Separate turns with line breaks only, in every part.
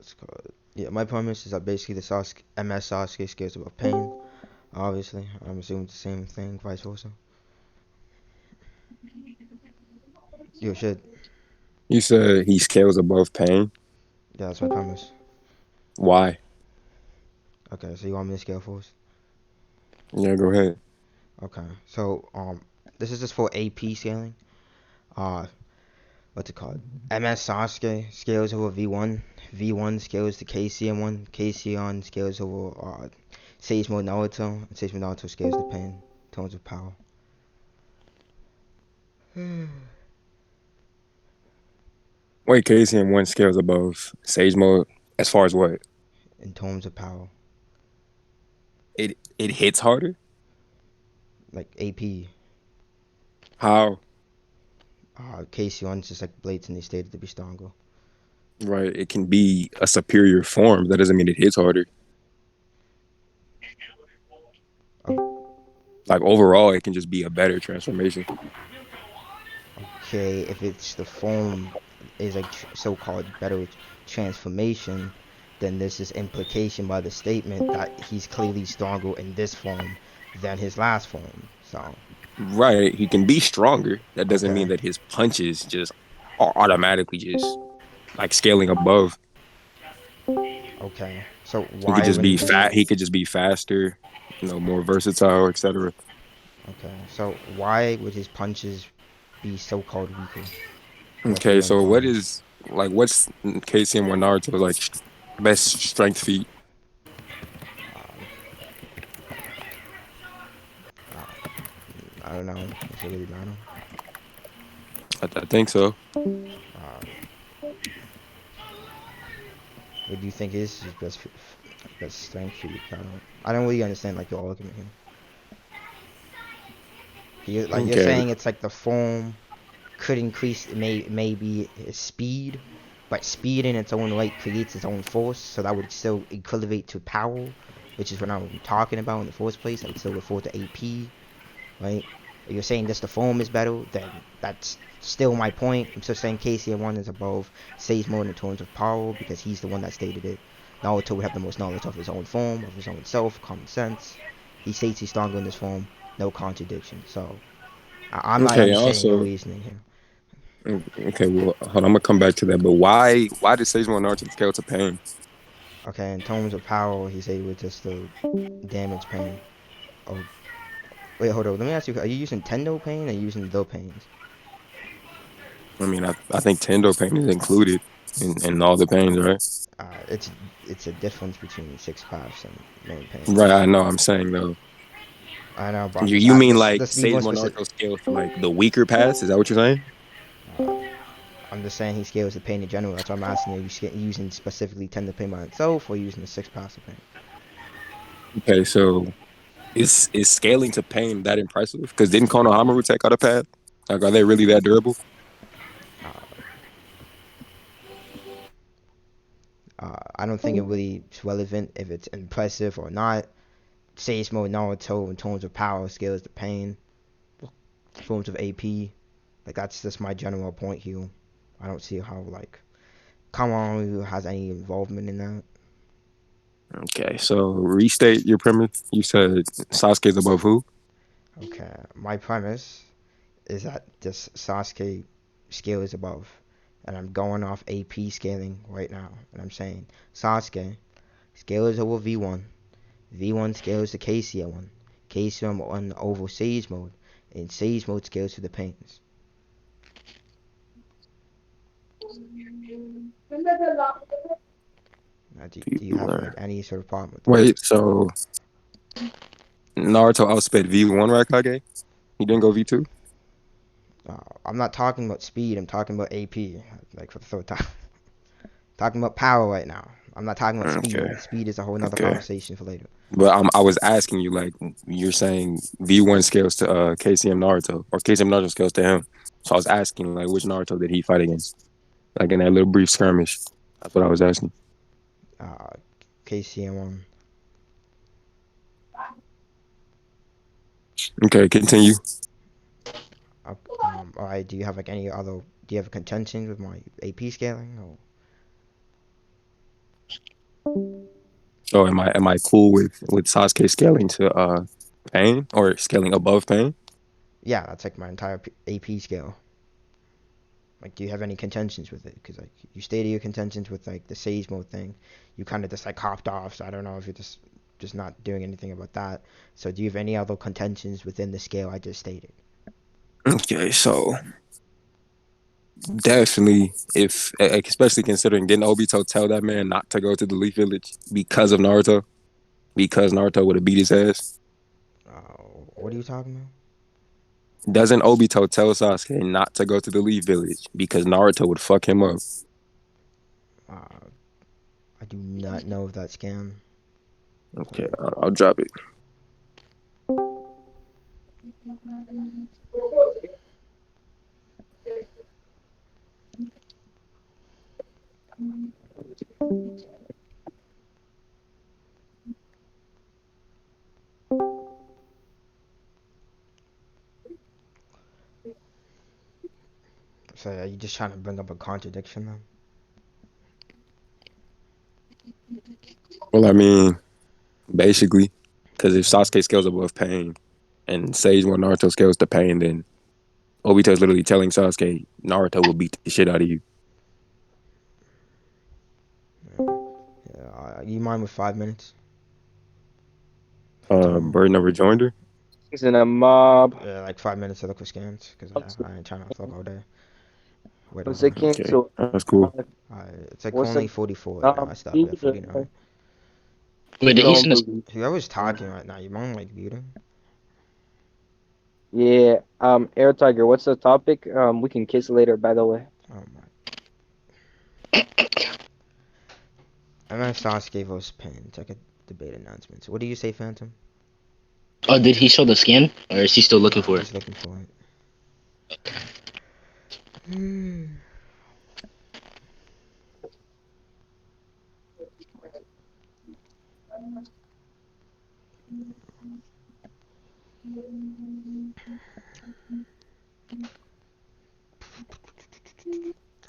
What's it called? Yeah, my premise is that basically the Sasuke, MS Sasuke scales above pain. Obviously, I'm assuming it's the same thing, vice versa. You should.
You said he scales above pain.
Yeah, that's my premise.
Why?
Okay, so you want me to scale first?
Yeah, go ahead.
Okay, so this is just for AP scaling. Uh, what's it called? MS Sasuke scales over V1. V1 scales to KCM1. KCM1 scales over Sage Mode Naruto. And Sage Mode Naruto scales to pain. Tones of power.
Wait, KCM one scales above Sage Mode as far as what?
In tones of power,
It hits harder?
like AP.
How?
KC1's just like blatantly stated to be stronger.
Right, it can be a superior form. That doesn't mean it hits harder. Like overall, it can just be a better transformation.
Okay, if it's the form is like so-called better transformation, then this is implication by the statement that he's clearly stronger in this form than his last form. So,
Right, he can be stronger. That doesn't mean
okay,
that his punches just are automatically just like scaling above.
okay. So
He could
why
just
wouldn't
be
it be
fat. He could just be faster, more versatile, etc.
okay? So why would his punches be so-called weaker? What's
Okay,
the
so what
underlying?
is like what's KCM one Naruto's like best strength feat?
Um, uh, I don't know. Does it really matter?
I think so.
Uh, what do you think is his best strength feat? I don't really understand like your argument here. You're
Okay,
saying it's like the form could increase maybe his speed, but speed in its own right creates its own force, so that would still equate to power, which is what I'm talking about in the first place. I would still refer to AP, right? If you're saying just the form is better, then that's still my point. I'm still saying KCM1 is above Sage Mode in terms of power because he's the one that stated it. Naruto would have the most knowledge of his own form, of his own self, common sense. He states he's stronger in this form, no contradiction. So I'm not
okay.
understanding your
Also,
reasoning here.
okay. Well, hold on, I'm gonna come back to that. But why did Sage one Naruto scale to pain?
Okay, in terms of power, he's able just to damage pain. Oh, wait, hold on. Let me ask you: are you using Tendo pain or are you using the pains?
I mean, I think Tendo pain is included in all the pains, right?
It's a difference between six paths and main pain.
Right. I know. I'm saying though.
I know, but I'm just
You
at
mean
this.
like
Let's be
Sage
more
one
specific.
Naruto scales to like the weaker paths? Is that what you're saying?
Uh, I'm just saying he scales the pain in general. That's why I'm asking you: are you using specifically Tendo pain by itself or using the six paths of pain?
Okay, so is scaling to pain that impressive? Because didn't Konohamaru take out a path? Like, are they really that durable?
Uh, I don't think it really is relevant if it's impressive or not. Sage Mode Naruto in terms of power scales the pain, forms of AP. Like that's just my general point here. I don't see how like Kamaru has any involvement in that.
Okay, so restate your premise. You said Sasuke's above who?
Okay, my premise is that this Sasuke scale is above, and I'm going off AP scaling right now, and I'm saying Sasuke scale is over V1, V1 scales to KCL1, KCL1 over Sage Mode, and Sage Mode scales to the pains. Now, do you have like any sort of problem with that?
Wait, so Naruto outsped V1 Raikage? He didn't go V2?
I'm not talking about speed. I'm talking about AP. Like for the third time, talking about power right now. I'm not talking about
Okay,
speed. Speed is a whole nother
okay.
conversation for later.
But I was asking you, like, you're saying V1 scales to KCM Naruto, or KCM Naruto scales to him. So I was asking, like, which Naruto did he fight against? Like, in that little brief skirmish. That's what I was asking.
Uh, KCM1.
Okay, continue.
All right. Do you have like any other? Do you have a contention with my AP scaling? Or
So am I cool with Sasuke scaling to pain or scaling above pain?
Yeah, that's like my entire AP scale. Like, do you have any contentions with it? Because like you stated your contentions with like the Sage Mode thing, you kind of just like hopped off. So I don't know if you're just not doing anything about that. So do you have any other contentions within the scale I just stated?
Okay, so definitely, if especially considering didn't Obito tell that man not to go to the Leaf Village because of Naruto, because Naruto would have beat his ass.
What are you talking about?
Doesn't Obito tell Sasuke not to go to the Leaf Village because Naruto would fuck him up?
Uh, I do not know if that's scam.
Okay, I'll drop it.
So are you just trying to bring up a contradiction then?
Well, I mean, basically, because if
Okay.
Sasuke scales above pain and Sage One Naruto scales to pain, then Obito is literally telling Sasuke Naruto will beat the shit out of you.
Yeah. Yeah. You mind with 5 minutes for time?
Bird never joined her.
He's in a mob.
Yeah, like 5 minutes to look for scans, because I ain't trying to fuck all day. Wait
One
on.
second.
Okay,
So,
that's cool.
It's like
what's
only
the
44 right now. I stopped at
leader?
49.
Wait, did he
Don't
send us?
believe.
Whoever's talking right now, you mind like muting?
Yeah. Air Tiger. What's the topic? We can kiss later. By the way.
Oh my. MS Sasuke vs. Pain. It's like a debate announcement. So what do you say, Phantom?
Oh, did he show the scan, or is he still looking for it?
He's looking for it. Hmm.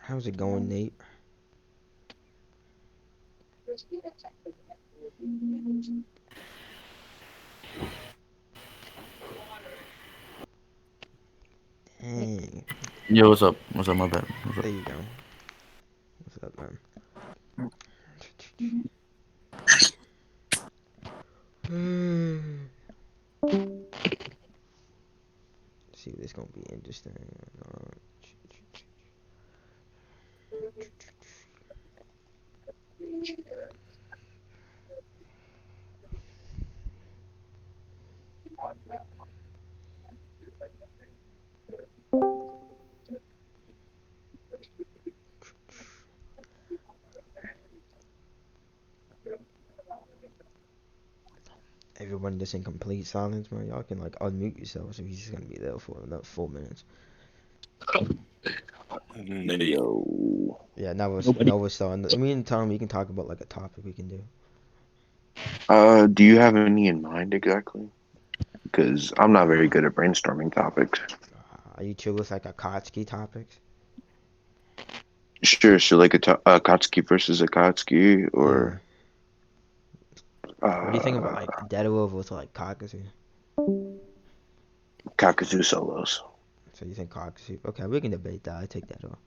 How's it going, Nate? Dang.
Yo, what's up? What's up? My bad. What's up?
There you go. What's up, man? Hmm. See, this gonna be interesting. Uh, Everyone just in complete silence, man. Y'all can like unmute yourselves if he's just gonna be there for another 4 minutes.
Yo.
Yeah, Nova's
Nobody.
Nova's still. I mean, tell him we can talk about like a topic we can do.
Do you have any in mind exactly? Because I'm not very good at brainstorming topics.
Are you chill with like a Kotsky topics?
Sure, so like a Akatsuki versus Akatsuki,
Yeah.
or
What do you think about
uh,
like Deadwood with like Kakashi?
Kakuzu solos.
So you think Kakashi? Okay, we can debate that. I take that off.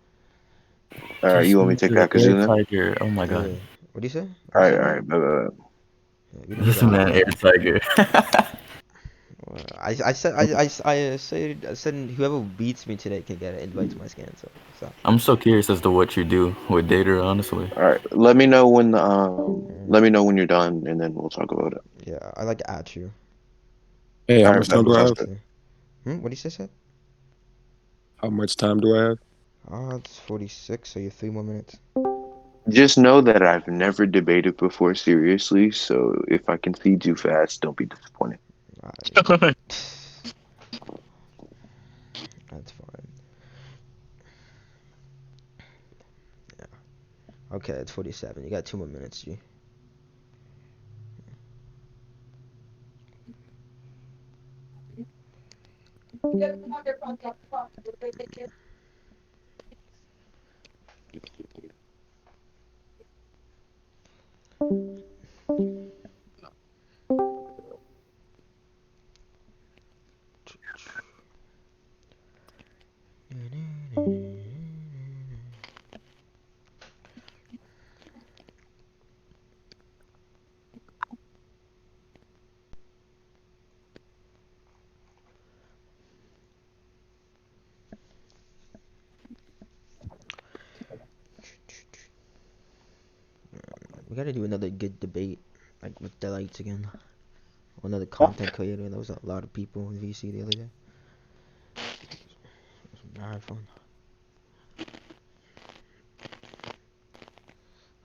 All right,
This
you want me to take
nigga Air
Kakuzu then?
Tiger. Oh my god.
Yeah. What do you say?
All
What's
right,
up?
all right,
Yeah, we can do
This
that.
man Air Tiger.
I said whoever beats me today can get an invite to my scan. So
I'm so curious as to what you do with Data, honestly.
all right. Let me know when
mm,
let me know when you're done, and then we'll talk about it.
yeah, I like to at you.
Hey, how
All right,
much time do I
sounds
have?
good.
Honestly. What do you say, Seth?
How much time do I have?
It's 46, so you're 3 more minutes.
Just know that I've never debated before seriously, so if I concede too fast, don't be disappointed.
Alright. That's fine. Yeah. Okay, it's 47. You got 2 more minutes, G. We gotta do another good debate, like with the lights again. Another content creator. There was a lot of people in VC the other day. It was mad fun.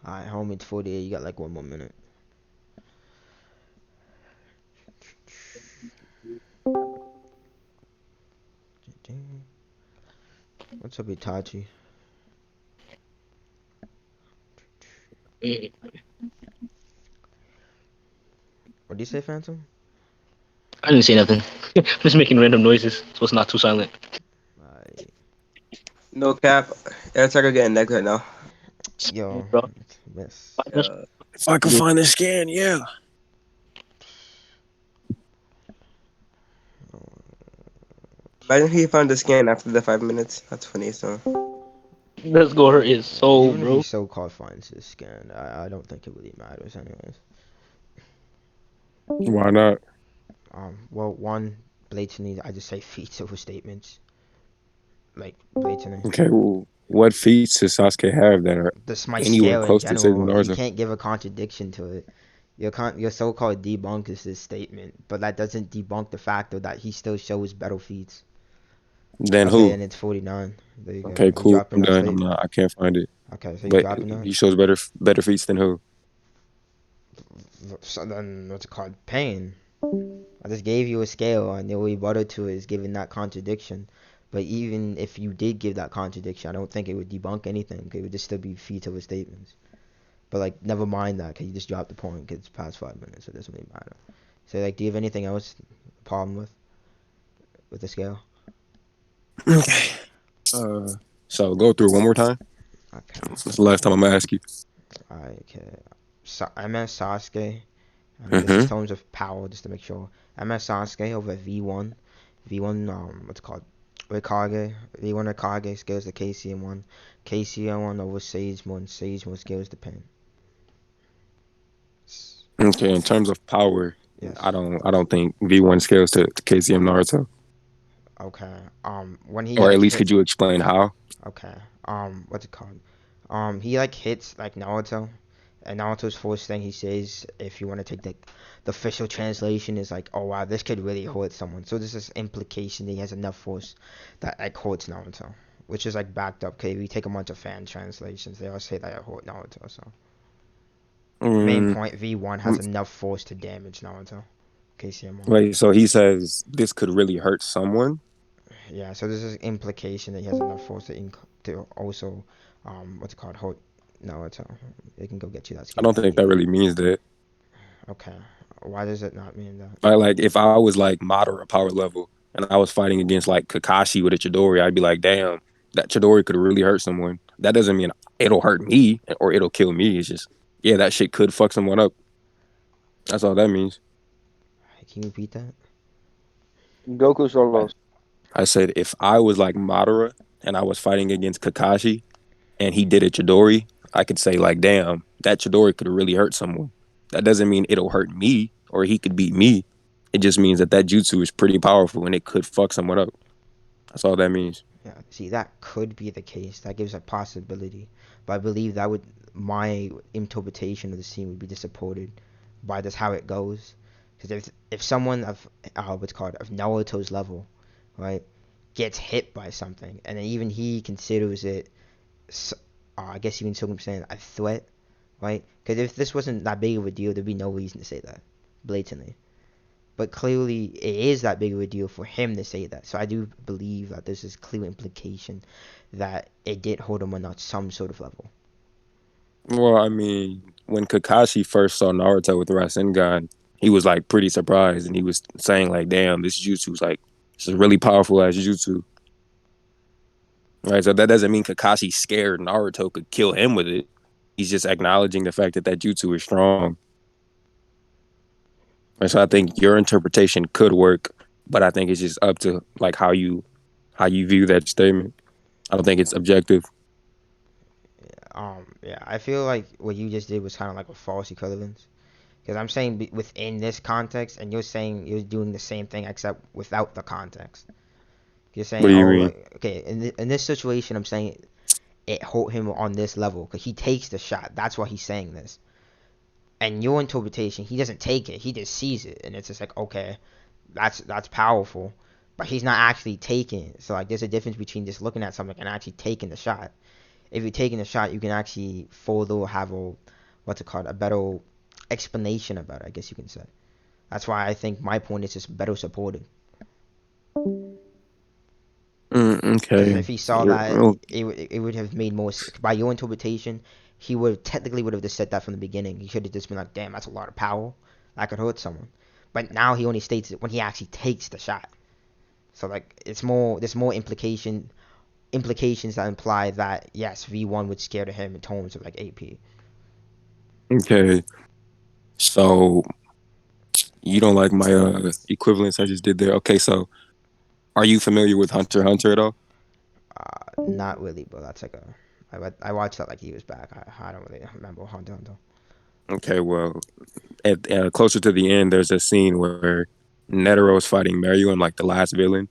Alright, homie, it's 48. You got like 1 more minute. What's up, Itachi?
Mm,
What do you say, Phantom?
I didn't say nothing. I'm just making random noises, so it's not too silent.
Alright.
No cap. Airtiger getting neck right now.
Yo,
Bro,
miss.
If I can find the scan, yeah.
Imagine he found the scan after the 5 minutes. That's funny, so.
Let's go hurt his soul,
Even if he
bro.
so-called finds his scan, I don't think it really matters anyways.
Why not?
Well, one, blatantly, I just say feats over statements. Like, blatantly.
Okay, well, what feats does Sasuke have that are
This my
anywhere
scale in
close to saving
general. You
Naruto?
can't give a contradiction to it. Your so-called debunk is this statement, but that doesn't debunk the fact though that he still shows better feats.
Then
Okay,
who?
and it's 49. There you go.
Okay,
You
cool.
dropping
I'm
that
done. I'm
statement?
not. I can't find it.
Okay, so you
But
dropping that?
he shows better feats than who?
So then what's it called? Pain. I just gave you a scale, and the only rebuttal to it is giving that contradiction. But even if you did give that contradiction, I don't think it would debunk anything. It would just still be feet over statements. But like, never mind that, cause you just dropped the point. Cause it's past 5 minutes, so it doesn't really matter. So like, do you have anything else problem with the scale?
Okay. So go through one more time.
Okay.
This is the last time I'm gonna ask you.
Alright. Okay. So MS Sasuke. This is
Mm-hmm.
terms of power, just to make sure. MS Sasuke over V1. V1. What's it called? Rikage. V1 Rikage scales the KCM1. KCM1 over Sage1. Sage1 scales the Pain.
Okay. In terms of power,
Yes.
I don't think V1 scales to KCM Naruto.
Okay. When he
Or
like
at least
hit.
could you explain how?
Okay. What's it called? He like hits like Naruto, and Naruto's first thing he says, if you want to take the official translation, is like, oh wow, this could really hurt someone. So there's this implication that he has enough force that like hurts Naruto, which is like backed up. Okay, we take a bunch of fan translations, they all say that it hurt Naruto. So main
Mm,
point, V1 has enough force to damage Naruto. KCM1.
wait, so he says this could really hurt someone?
Yeah, so there's this implication that he has enough force to also, what's it called, hold Naruto. They can go get you that
I
scale
don't
if you
think
need
that
it.
really means that.
Okay, why does it not mean that?
Like if I was like moderate power level and I was fighting against like Kakashi with a Chidori, I'd be like, damn, that Chidori could really hurt someone. That doesn't mean it'll hurt me or it'll kill me. It's just, yeah, that shit could fuck someone up. That's all that means.
Can you repeat that?
Goku solos.
I said if I was like Madara and I was fighting against Kakashi and he did a Chidori, I could say like, damn, that Chidori could really hurt someone. That doesn't mean it'll hurt me or he could beat me. It just means that jutsu is pretty powerful and it could fuck someone up. That's all that means.
Yeah, see, that could be the case. That gives a possibility. But I believe that would, my interpretation of the scene would be disappointed by this how it goes. Because if someone of, what's called, of Naruto's level, right, gets hit by something, and then even he considers it, I guess you can still say a threat, right? Because if this wasn't that big of a deal, there'd be no reason to say that, blatantly. But clearly, it is that big of a deal for him to say that. So I do believe that there's this clear implication that it did hold him on some sort of level.
Well, I mean, when Kakashi first saw Naruto with the Rasengan, he was like pretty surprised and he was saying like, damn, this jutsu's like, this is really powerful as jutsu. Right, so that doesn't mean Kakashi scared Naruto could kill him with it. He's just acknowledging the fact that jutsu is strong. And so I think your interpretation could work, but I think it's just up to like how you view that statement. I don't think it's objective.
Yeah, I feel like what you just did was kind of like a false equivalence. Because I'm saying within this context, and you're saying you're doing the same thing except without the context. You're saying,
What do you
oh,
mean?
like, okay, in this situation, I'm saying it hurt him on this level because he takes the shot. That's why he's saying this. And your interpretation, he doesn't take it. He just sees it, and it's just like, okay, that's powerful, but he's not actually taking it. So like, there's a difference between just looking at something and actually taking the shot. If you're taking the shot, you can actually further have a what's it called, a better explanation about it, I guess you can say. That's why I think my point is just better supported. Because
Okay.
if he saw that, it would have made more. By your interpretation, he would technically would have just said that from the beginning. He should have just been like, "Damn, that's a lot of power. That could hurt someone." But now he only states it when he actually takes the shot. So like, it's more. There's more implications that imply that yes, V1 would scare to him in terms of like AP.
Okay. So you don't like my equivalence I just did there. Okay, so are you familiar with Hunter x Hunter at all?
Not really, but that's like a. I watched that like years back. I don't really remember Hunter x Hunter.
Okay, well, at closer to the end, there's a scene where Netero is fighting Meruem, like the last villain,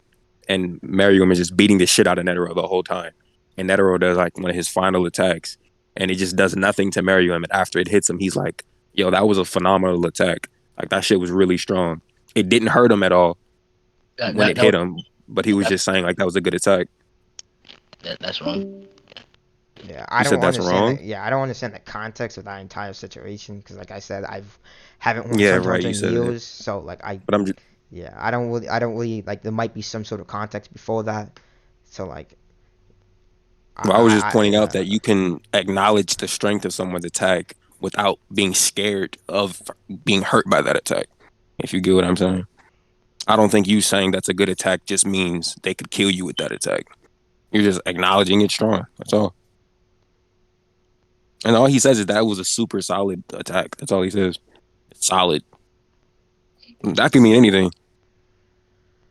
and Meruem is just beating the shit out of Netero the whole time. And Netero does like one of his final attacks, and it just does nothing to Meruem. And after it hits him, he's like, "Yo, that was a phenomenal attack. Like that shit was really strong. It didn't hurt him at all when it hit him, but he was just saying like that was a good attack."
That's wrong.
Yeah,
You
I don't
said that's
understand.
wrong?
Yeah, I don't understand the context of that entire situation because, like I said, haven't watched
Yeah,
Hunter x
right.
Hunter
You
in
said it,
years, so like
but I'm just,
yeah, I don't really like. There might be some sort of context before that, so like,
well, I was just pointing out
yeah,
that you can acknowledge the strength of someone's attack without being scared of being hurt by that attack. If you get what I'm saying. I don't think you saying that's a good attack just means they could kill you with that attack. You're just acknowledging it's strong. That's all. And all he says is that was a super solid attack. That's all he says. It's solid. That could mean anything.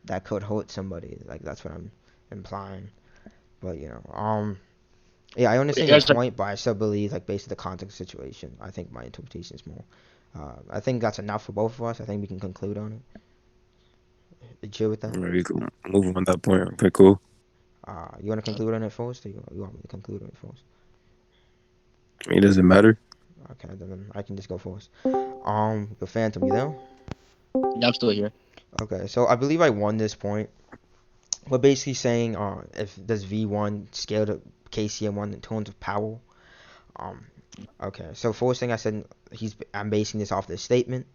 that could hurt somebody. Like that's what I'm implying. But yeah, I understand your
Here's a,
point, but I still believe like based on the context of the situation, I think my interpretation is more. I think that's enough for both of us. I think we can conclude on it. You chill with that?
You can move on that point. Okay, cool.
You want to conclude on it first, or you want me to conclude on it first?
It doesn't matter.
Okay, then I can just go first. But Phantom, you there?
yeah, I'm still here.
Okay, so I believe I won this point. We're basically saying, if does V1 scale to KCM1 in terms of power? Um, okay. So first thing I said, I'm basing this off this statement.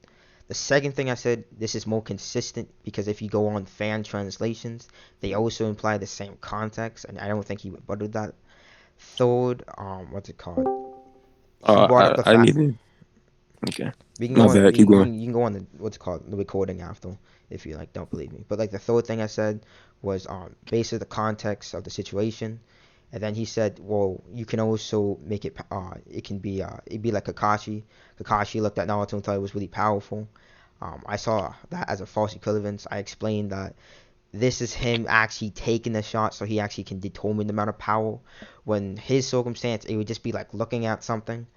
The second thing I said, this is more consistent because if you go on fan translations, they also imply the same context, and I don't think he would butter that. Third, what's it called? He brought up the
I didn't
fact.
even. Okay.
We can
My
go on.
bad. Keep going.
You can go on the what's it called the recording after if you like don't believe me. But like the third thing I said was basically the context of the situation, and then he said, well, you can also make it. It can be it'd be like Kakashi. Kakashi looked at Naruto and thought it was really powerful. I saw that as a false equivalence. I explained that this is him actually taking the shot, so he actually can determine the amount of power. When his circumstance, it would just be like looking at something.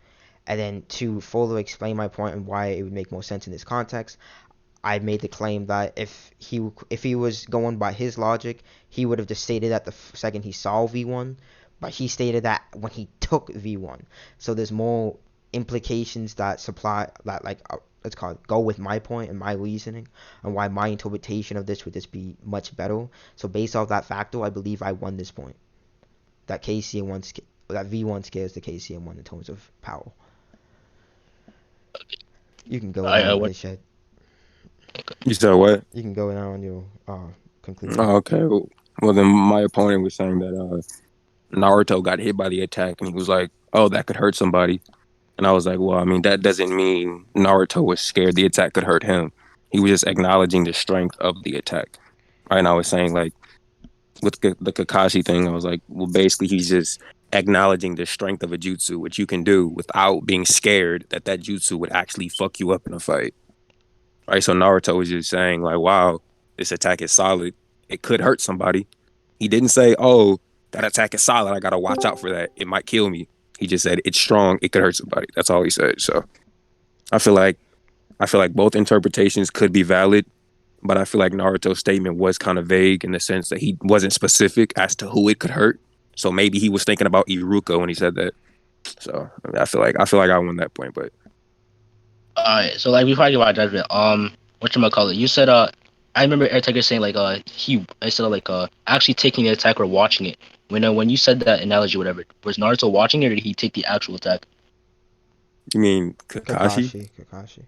And then to further explain my point and why it would make more sense in this context, I made the claim that if he was going by his logic, he would have just stated that the second he saw V1, but he stated that when he took V1. So there's more implications that supply that like let's call it go with my point and my reasoning and why my interpretation of this would just be much better. So based off that factor, I believe I won this point. That KCM1 that V1 scares the KCM1 in terms of power. You can go
I
now,
went.
Shed.
You said what?
You can go now on your conclusion.
Oh, okay. Well, then my opponent was saying that Naruto got hit by the attack, and he was like, "Oh, that could hurt somebody." And I was like, "Well, I mean, that doesn't mean Naruto was scared the attack could hurt him. He was just acknowledging the strength of the attack." Right? And I was saying like with the Kakashi thing, I was like, well, basically he's just acknowledging the strength of a jutsu, which you can do without being scared that that jutsu would actually fuck you up in a fight. Right? So Naruto was just saying like, wow, this attack is solid. It could hurt somebody. He didn't say, oh, that attack is solid. I gotta watch out for that. It might kill me. He just said it's strong. It could hurt somebody. That's all he said. So I feel like both interpretations could be valid, but I feel like Naruto's statement was kind of vague in the sense that he wasn't specific as to who it could hurt. So maybe he was thinking about Iruka when he said that. So I feel like I won that point, but
Alright, so like before I give my judgment, whatchamacallit, you said I remember Air Tiger saying like he instead of like actually taking the attack or watching it. When you said that analogy, whatever, was Naruto watching it or did he take the actual attack?
You mean Kakashi?
Kakashi.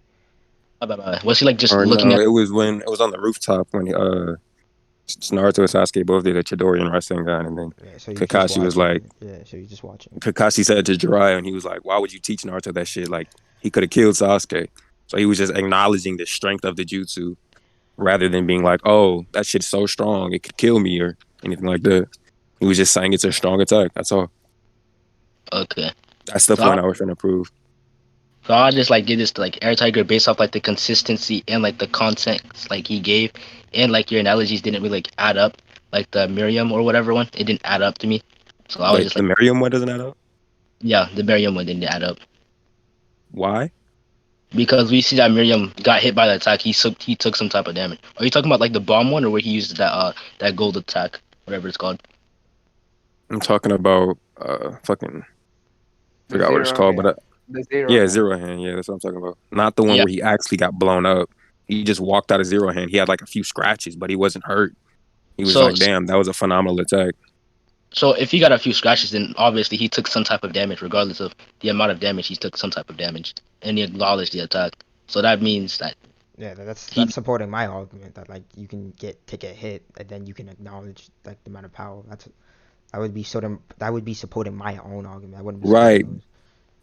Was he like just
Or
looking
no,
at?
it was when it was on the rooftop when Naruto and Sasuke both did a Chidori and Rasengan, and then
Yeah, so you just
Kakashi was like,
watching. Yeah, so you just watching.
Kakashi said to Jiraiya, and he was like, "Why would you teach Naruto that shit? Like he could have killed Sasuke." So he was just acknowledging the strength of the jutsu rather than being like, "Oh, that shit's so strong, it could kill me" or anything like that. He was just saying it's a strong attack. That's all.
Okay,
That's the
so I,
point I was trying to prove.
so I just like give this to like Air Tiger based off like the consistency and like the context like he gave, and like your analogies didn't really like add up. Like the Miriam or whatever one, it didn't add up to me. So I was
Wait,
just
the
like,
Merriam one doesn't add up.
yeah, the Miriam one didn't add up.
Why?
Because we see that Miriam got hit by the attack. He took some type of damage. Are you talking about like the bomb one, or where he used that gold attack, whatever it's called?
I'm talking about fucking
The
forgot what it's
zero
called, but
hand. The zero
yeah,
hand.
Zero Hand. Yeah, that's what I'm talking about. Not the one
Yeah.
where he actually got blown up. He just walked out of Zero Hand. He had like a few scratches, but he wasn't hurt. He was
So
like, "Damn, that was a phenomenal attack."
so if he got a few scratches, then obviously he took some type of damage, regardless of the amount of damage. He took some type of damage, and he acknowledged the attack. So that means that
Yeah, that's
he
supporting my argument that like you can take a hit and then you can acknowledge like the amount of power. That would be supporting my own argument. I wouldn't be supporting
Right.
yours.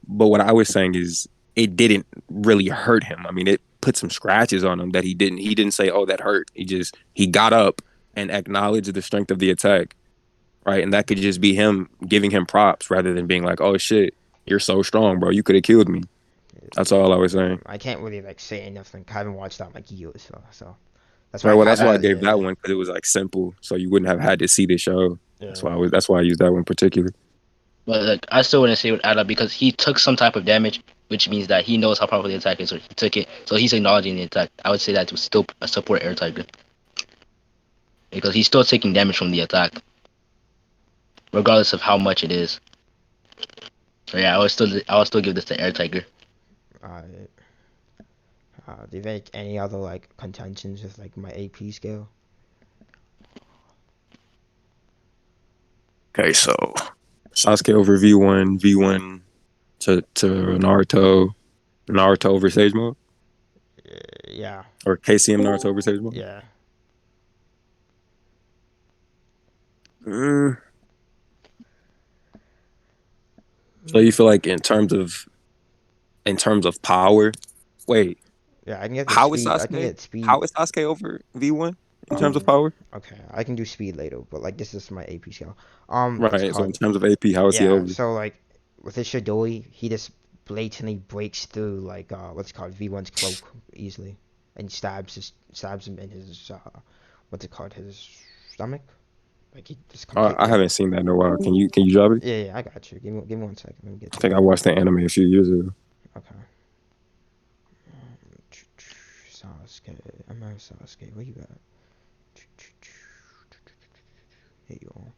But what I was saying is, it didn't really hurt him. I mean, it put some scratches on him that he didn't. He didn't say, "Oh, that hurt." He got up and acknowledged the strength of the attack. Right, and that could just be him giving him props rather than being like, "Oh shit, you're so strong, bro. You could have killed me." That's all I was saying.
I can't really like say nothing. I haven't watched that in like years, so that's why
Right.
I
Well,
kind
that's why I
of
gave that
yeah
one because it was like simple, so you wouldn't have had to see the show.
yeah.
That's why I used that one in particular.
but like I still wouldn't say it would add up because he took some type of damage, which means that he knows how powerful the attack is, so he took it. So he's acknowledging the attack. I would say that to still support Air Tiger because he's still taking damage from the attack, regardless of how much it is. So yeah, I would still give this to Air Tiger.
Uh, do you have any other like contentions with like my AP scale?
Okay, so Sasuke over V1 to Naruto over Sage Mode,
Yeah,
or KCM Naruto over Sage Mode.
yeah.
Mm. So you feel like in terms of power, wait,
Yeah, I can get the
how is
speed. I can
Sasuke?
get speed.
How is Sasuke over V1 in terms of
Um,
power?
okay, I can do speed later, but like this is my AP scale. What's it
Right. So in
called?
terms of AP, how is he
Yeah,
over?
so like with his Shidori, he just blatantly breaks through like what's it called V1's cloak easily, and stabs him in his what's it called, his stomach. Like he just
I
completely.
haven't seen that in a while. Can you drop it?
Yeah, yeah, I got you. Give me 1 second. Let me get
I
to
think
it.
I watched the anime a few years ago.
Okay. Sasuke. I'm not Sasuke. Where you at? Here you are.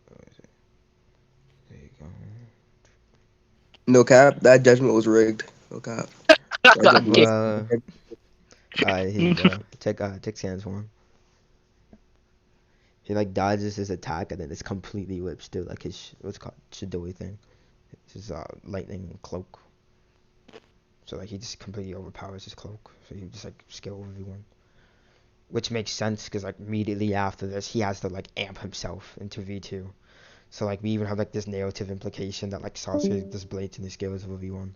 Where is it? There you go.
No cap. That judgment was rigged. No cap. That judgment was
Bruh. Alright, here you go. Check Sans one. He like dodges his attack and then it's completely whips through like his what's it called Shidori thing. His lightning cloak. So like he just completely overpowers his cloak. So he just like scale over everyone. Which makes sense because like immediately after this he has to like amp himself into V2. So like we even have like this narrative implication that like Sasuke just blatantly scales over V1.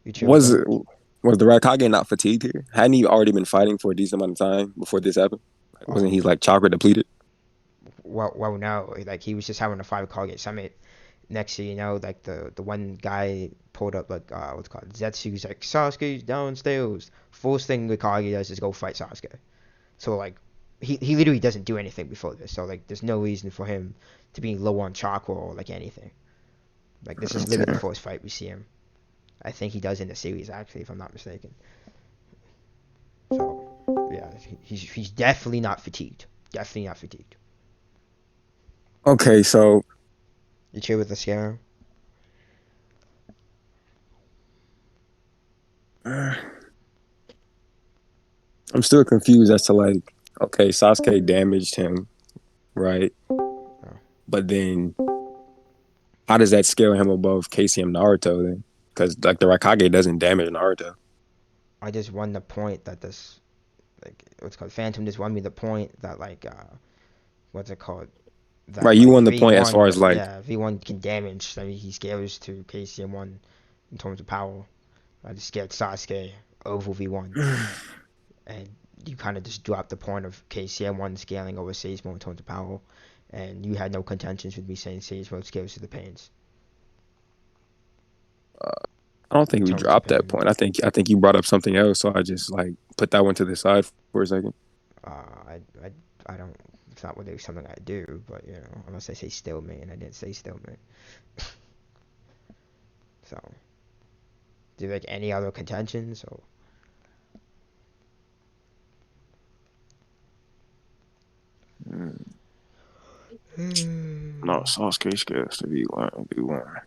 You chill with
Was
that?
it was the Raikage not fatigued here? Hadn't he already been fighting for a decent amount of time before this happened? Like, wasn't he
Um
like chakra depleted?
well no. Like he was just having a 5 Kage summit. Next thing you know, like the one guy pulled up like what's it called Zetsu's like Sasuke's downstairs. First thing the Kage does is go fight Sasuke. So like he literally doesn't do anything before this. So like there's no reason for him to be low on chakra or like anything. Like this is literally the
Okay.
first fight we see him. I think he does in the series actually, if I'm not mistaken. So yeah, he's definitely not fatigued. Definitely not fatigued.
Okay, so
You chill with the scare?
I'm still confused as to like, okay, Sasuke damaged him, right? But then how does that scale him above KCM Naruto then? Because like the Raikage doesn't damage Naruto.
I just won the point that this what's called Phantom just won me the point that what's it called, that
Right, you
like
won the point as far
V1,
as like,
yeah, V1 can damage. I mean, he scales to KCM1 in terms of power. I just scared Sasuke over V1, and you kind of just dropped the point of KCM1 scaling over Sage Mode in terms of power, and you had no contentions with me saying Sage Mode scales to the pains.
I don't think
In
we
terms of
dropped that
pain,
point. I think you brought up something else, so I just like put that one to the side for a second.
uh, I, I, I don't. It's not really something I do, but unless I say stalemate, and I didn't say stalemate. So, do you like any other contentions or?
No, Sasuke scales to V1.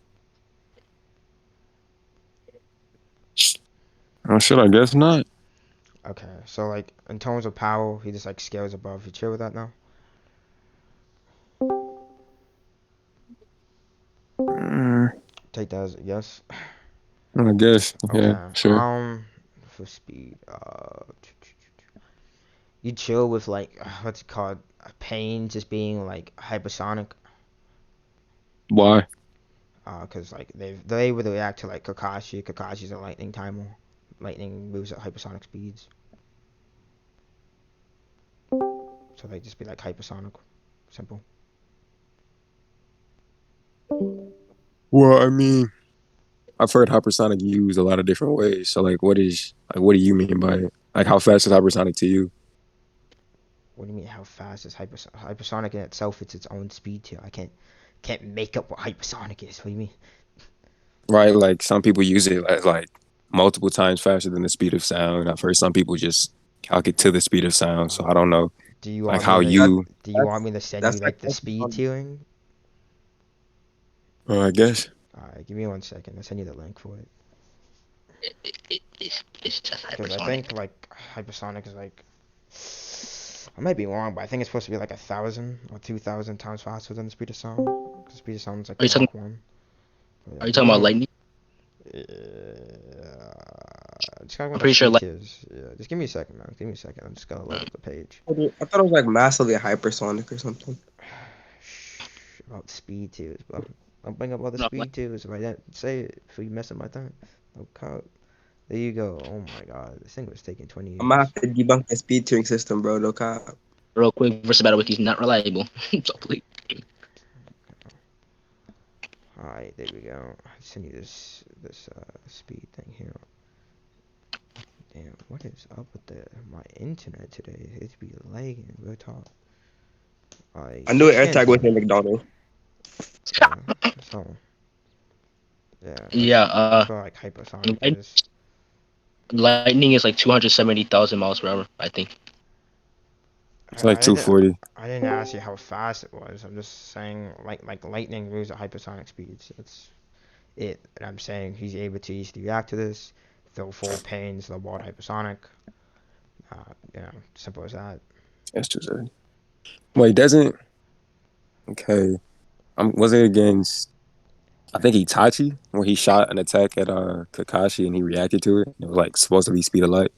Oh shit, I guess not.
Okay, so like in terms of power, he just like scales above. You chill with that now?
Mm,
Take that as a yes.
I guess, yeah,
Okay.
sure.
For speed, you chill with like what's it called? Pain just being like hypersonic.
Why?
Cause like they're able to react to like Kakashi. Kakashi's a lightning timer. Lightning moves at hypersonic speeds. So they just be like hypersonic. Simple.
Well, I mean, I've heard hypersonic used a lot of different ways. So what do you mean by it? Like how fast is hypersonic to you?
What do you mean? How fast is hypersonic in itself? It's its own speed tier. I can't make up what hypersonic is. What do you mean?
Right? Like some people use it as like multiple times faster than the speed of sound. I've heard some people just calc it to the speed of sound. So I don't know
Do you
like
want
how
me to?
That
you
Do you want
that's
me to send you
that's like
like the speed tiering?
I guess.
Alright, give me 1 second. I'll send you the link for it.
It's just
Because I
hypersonic.
think like hypersonic is like, I might be wrong, but I think it's supposed to be like 1,000 or 2,000 times faster than the speed of sound. Because the speed of sound is like
Are you talking?
Mach 1. But yeah,
Are you
give
talking
me
about
one.
lightning?
Just gotta go
I'm
on the
pretty sure
speed
like.
tiers. Yeah, just give me a second, man. Give me a second. I'm just gonna load up the page.
I thought it was like massively hypersonic or something.
Shh, about speed tiers, bro. I'll bring up all the
No, like
speed tiers if I didn't say it before you mess up my time. No cop. There you go. Oh my god, this thing was taking 20
I'm gonna
years.
have to debunk the speed tiering system, bro. No cap.
real quick, versus battle wiki is not reliable. So please.
Alright, there we go. I'll send you this speed thing here. Damn, what is up with my internet today? It's be lagging. Real talk. Alright,
I knew
scan
AirTag was
to.
in McDonald's.
Yeah. So yeah,
Yeah.
that's what like hypersonic
Light-
is.
lightning is like 270,000 miles per hour. I think.
It's like
I didn't
240.
I didn't ask you how fast it was. I'm just saying like lightning moves at hypersonic speeds. That's it. And I'm saying he's able to easily react to this. Throw full pains, the world hypersonic. Simple as that.
That's 270. Wait, doesn't okay. Was it against I think Itachi where he shot an attack at Kakashi and he reacted to it. It was like supposed to be speed of light.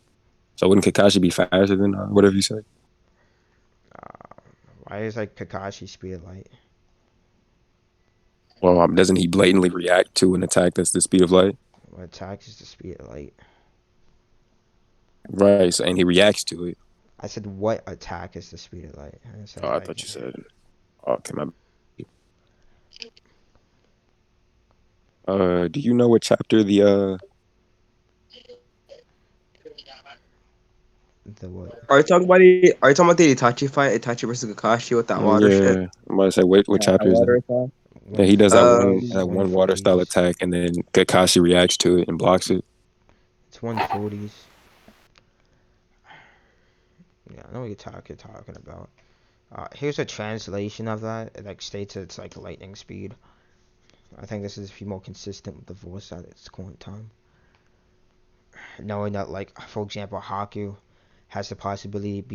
So wouldn't Kakashi be faster than whatever you said?
Uh, why is like Kakashi speed of light?
Well, doesn't he blatantly react to an attack that's the speed of light?
What attacks is the speed of light?
Right. So and he reacts to it.
I said what attack is the speed of light? I said
Oh, I
like
thought you said. Okay, my. Do you know what chapter
the what?
Are you talking about the Itachi fight? Itachi versus Kakashi with that water shit?
Yeah, I'm about to say what
Yeah, that
chapter is that?
water attack.
Yeah, he does that
Um,
one water style
140s.
attack, and then Kakashi reacts to it and blocks it.
It's 140s. Yeah, I know what you're talking about. Here's a translation of that. It like states that it's like lightning speed. I think this is a few more consistent with the voice at its current time. Knowing that, like, for example, Haku has the possibility of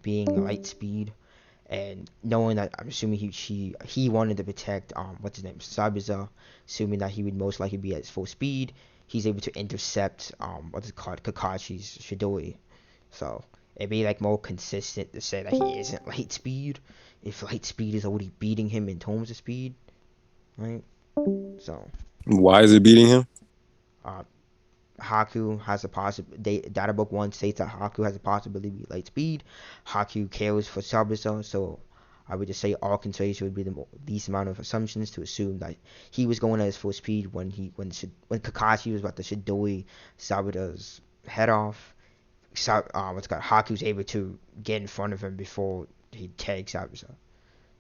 being light speed, and knowing that, I'm assuming he wanted to protect what's his name, Sabuza, assuming that he would most likely be at his full speed, he's able to intercept what's it called, Kakashi's Shidori. So it'd be like more consistent to say that he isn't light speed if light speed is already beating him in terms of speed, right? So
Why is it beating him?
uh, Haku has a possibility. Data book one states that Haku has a possibility to be light speed. Haku cares for Sabusa, so I would just say all consideration would be the least amount of assumptions to assume that he was going at his full speed when Kakashi was about to Shidori Sabusa's head off. Haku's able to get in front of him before he tags Zabuza.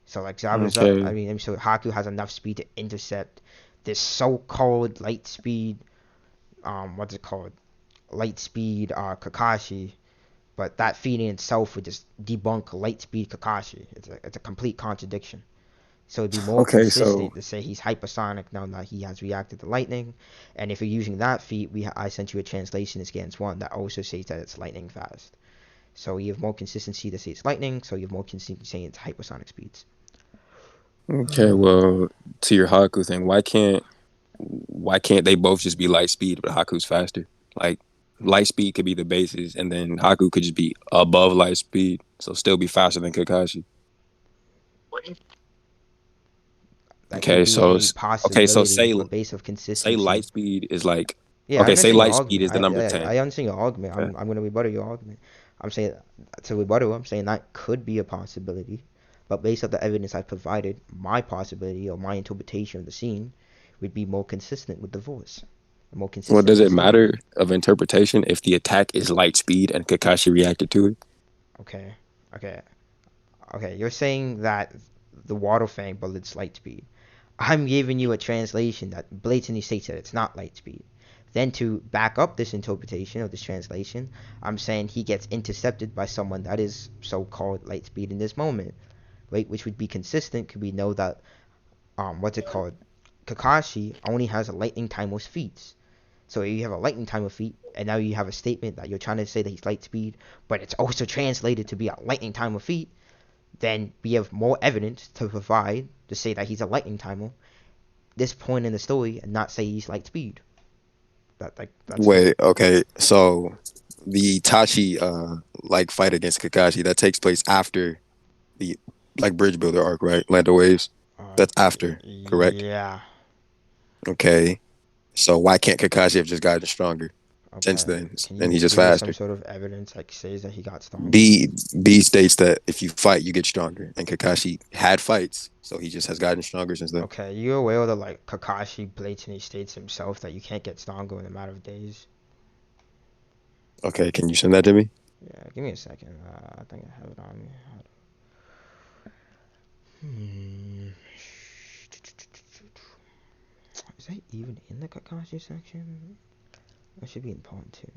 So like Zabuza,
Okay.
so Haku has enough speed to intercept this so-called light speed, what's it called, light speed Kakashi, but that feat in itself would just debunk light speed Kakashi. It's a complete contradiction. So it'd be more
Okay, so
consistent to say he's hypersonic now that he has reacted to lightning. And if you're using that feat, I sent you a translation against one that also says that it's lightning fast. So you have more consistency to say it's lightning. So you have more consistency saying it's hypersonic speeds.
okay, well, to your Haku thing, why can't they both just be light speed, but Haku's faster? Like light speed could be the basis, and then Haku could just be above light speed, so still be faster than Kakashi.
That could
Okay,
be
so
a
okay, so
possibility,
say
but based of
say light
consistency.
speed is like
Yeah, I
okay, say
understand your
light speed
argument.
is the number
I
10.
understand your argument.
Okay.
I'm going to rebuttal your argument. I'm saying to rebuttal. I'm saying that could be a possibility, but based on the evidence I provided, my possibility or my interpretation of the scene would be more consistent with the voice, more
Well,
consistent
does
with the
it
story.
matter of interpretation if the attack is light speed and Kakashi reacted to it?
Okay, okay, okay. You're saying that the water fang bullet's light speed. I'm giving you a translation that blatantly states that it's not light speed. Then to back up this interpretation of this translation, I'm saying he gets intercepted by someone that is so-called light speed in this moment, right? Which would be consistent. Could we know that what's it called? Kakashi only has a lightning timeless feats. So you have a lightning timer feat, and now you have a statement that you're trying to say that he's light speed, but it's also translated to be a lightning timer feat. Then we have more evidence to provide to say that he's a lightning timer this point in the story and not say he's light speed. That's the
Wait, okay, so the Tachi like fight against Kakashi that takes place after the like bridge builder arc, right? Land of Waves.
uh
That's after, correct?
yeah.
Okay. So why can't Kakashi have just gotten stronger since
Okay.
then?
Can
And
you
he's just
give me some
faster.
sort of evidence like says that he got stronger?
B B states that if you fight, you get stronger, and Kakashi had fights, so he just has gotten stronger since then.
Okay, you aware that like Kakashi blatantly states himself that you can't get stronger in a matter of days?
Okay, can you send that to me?
Yeah, give me a second. I think I have it on me. Hmm. Is that even in the Kakashi section? That should be in part two.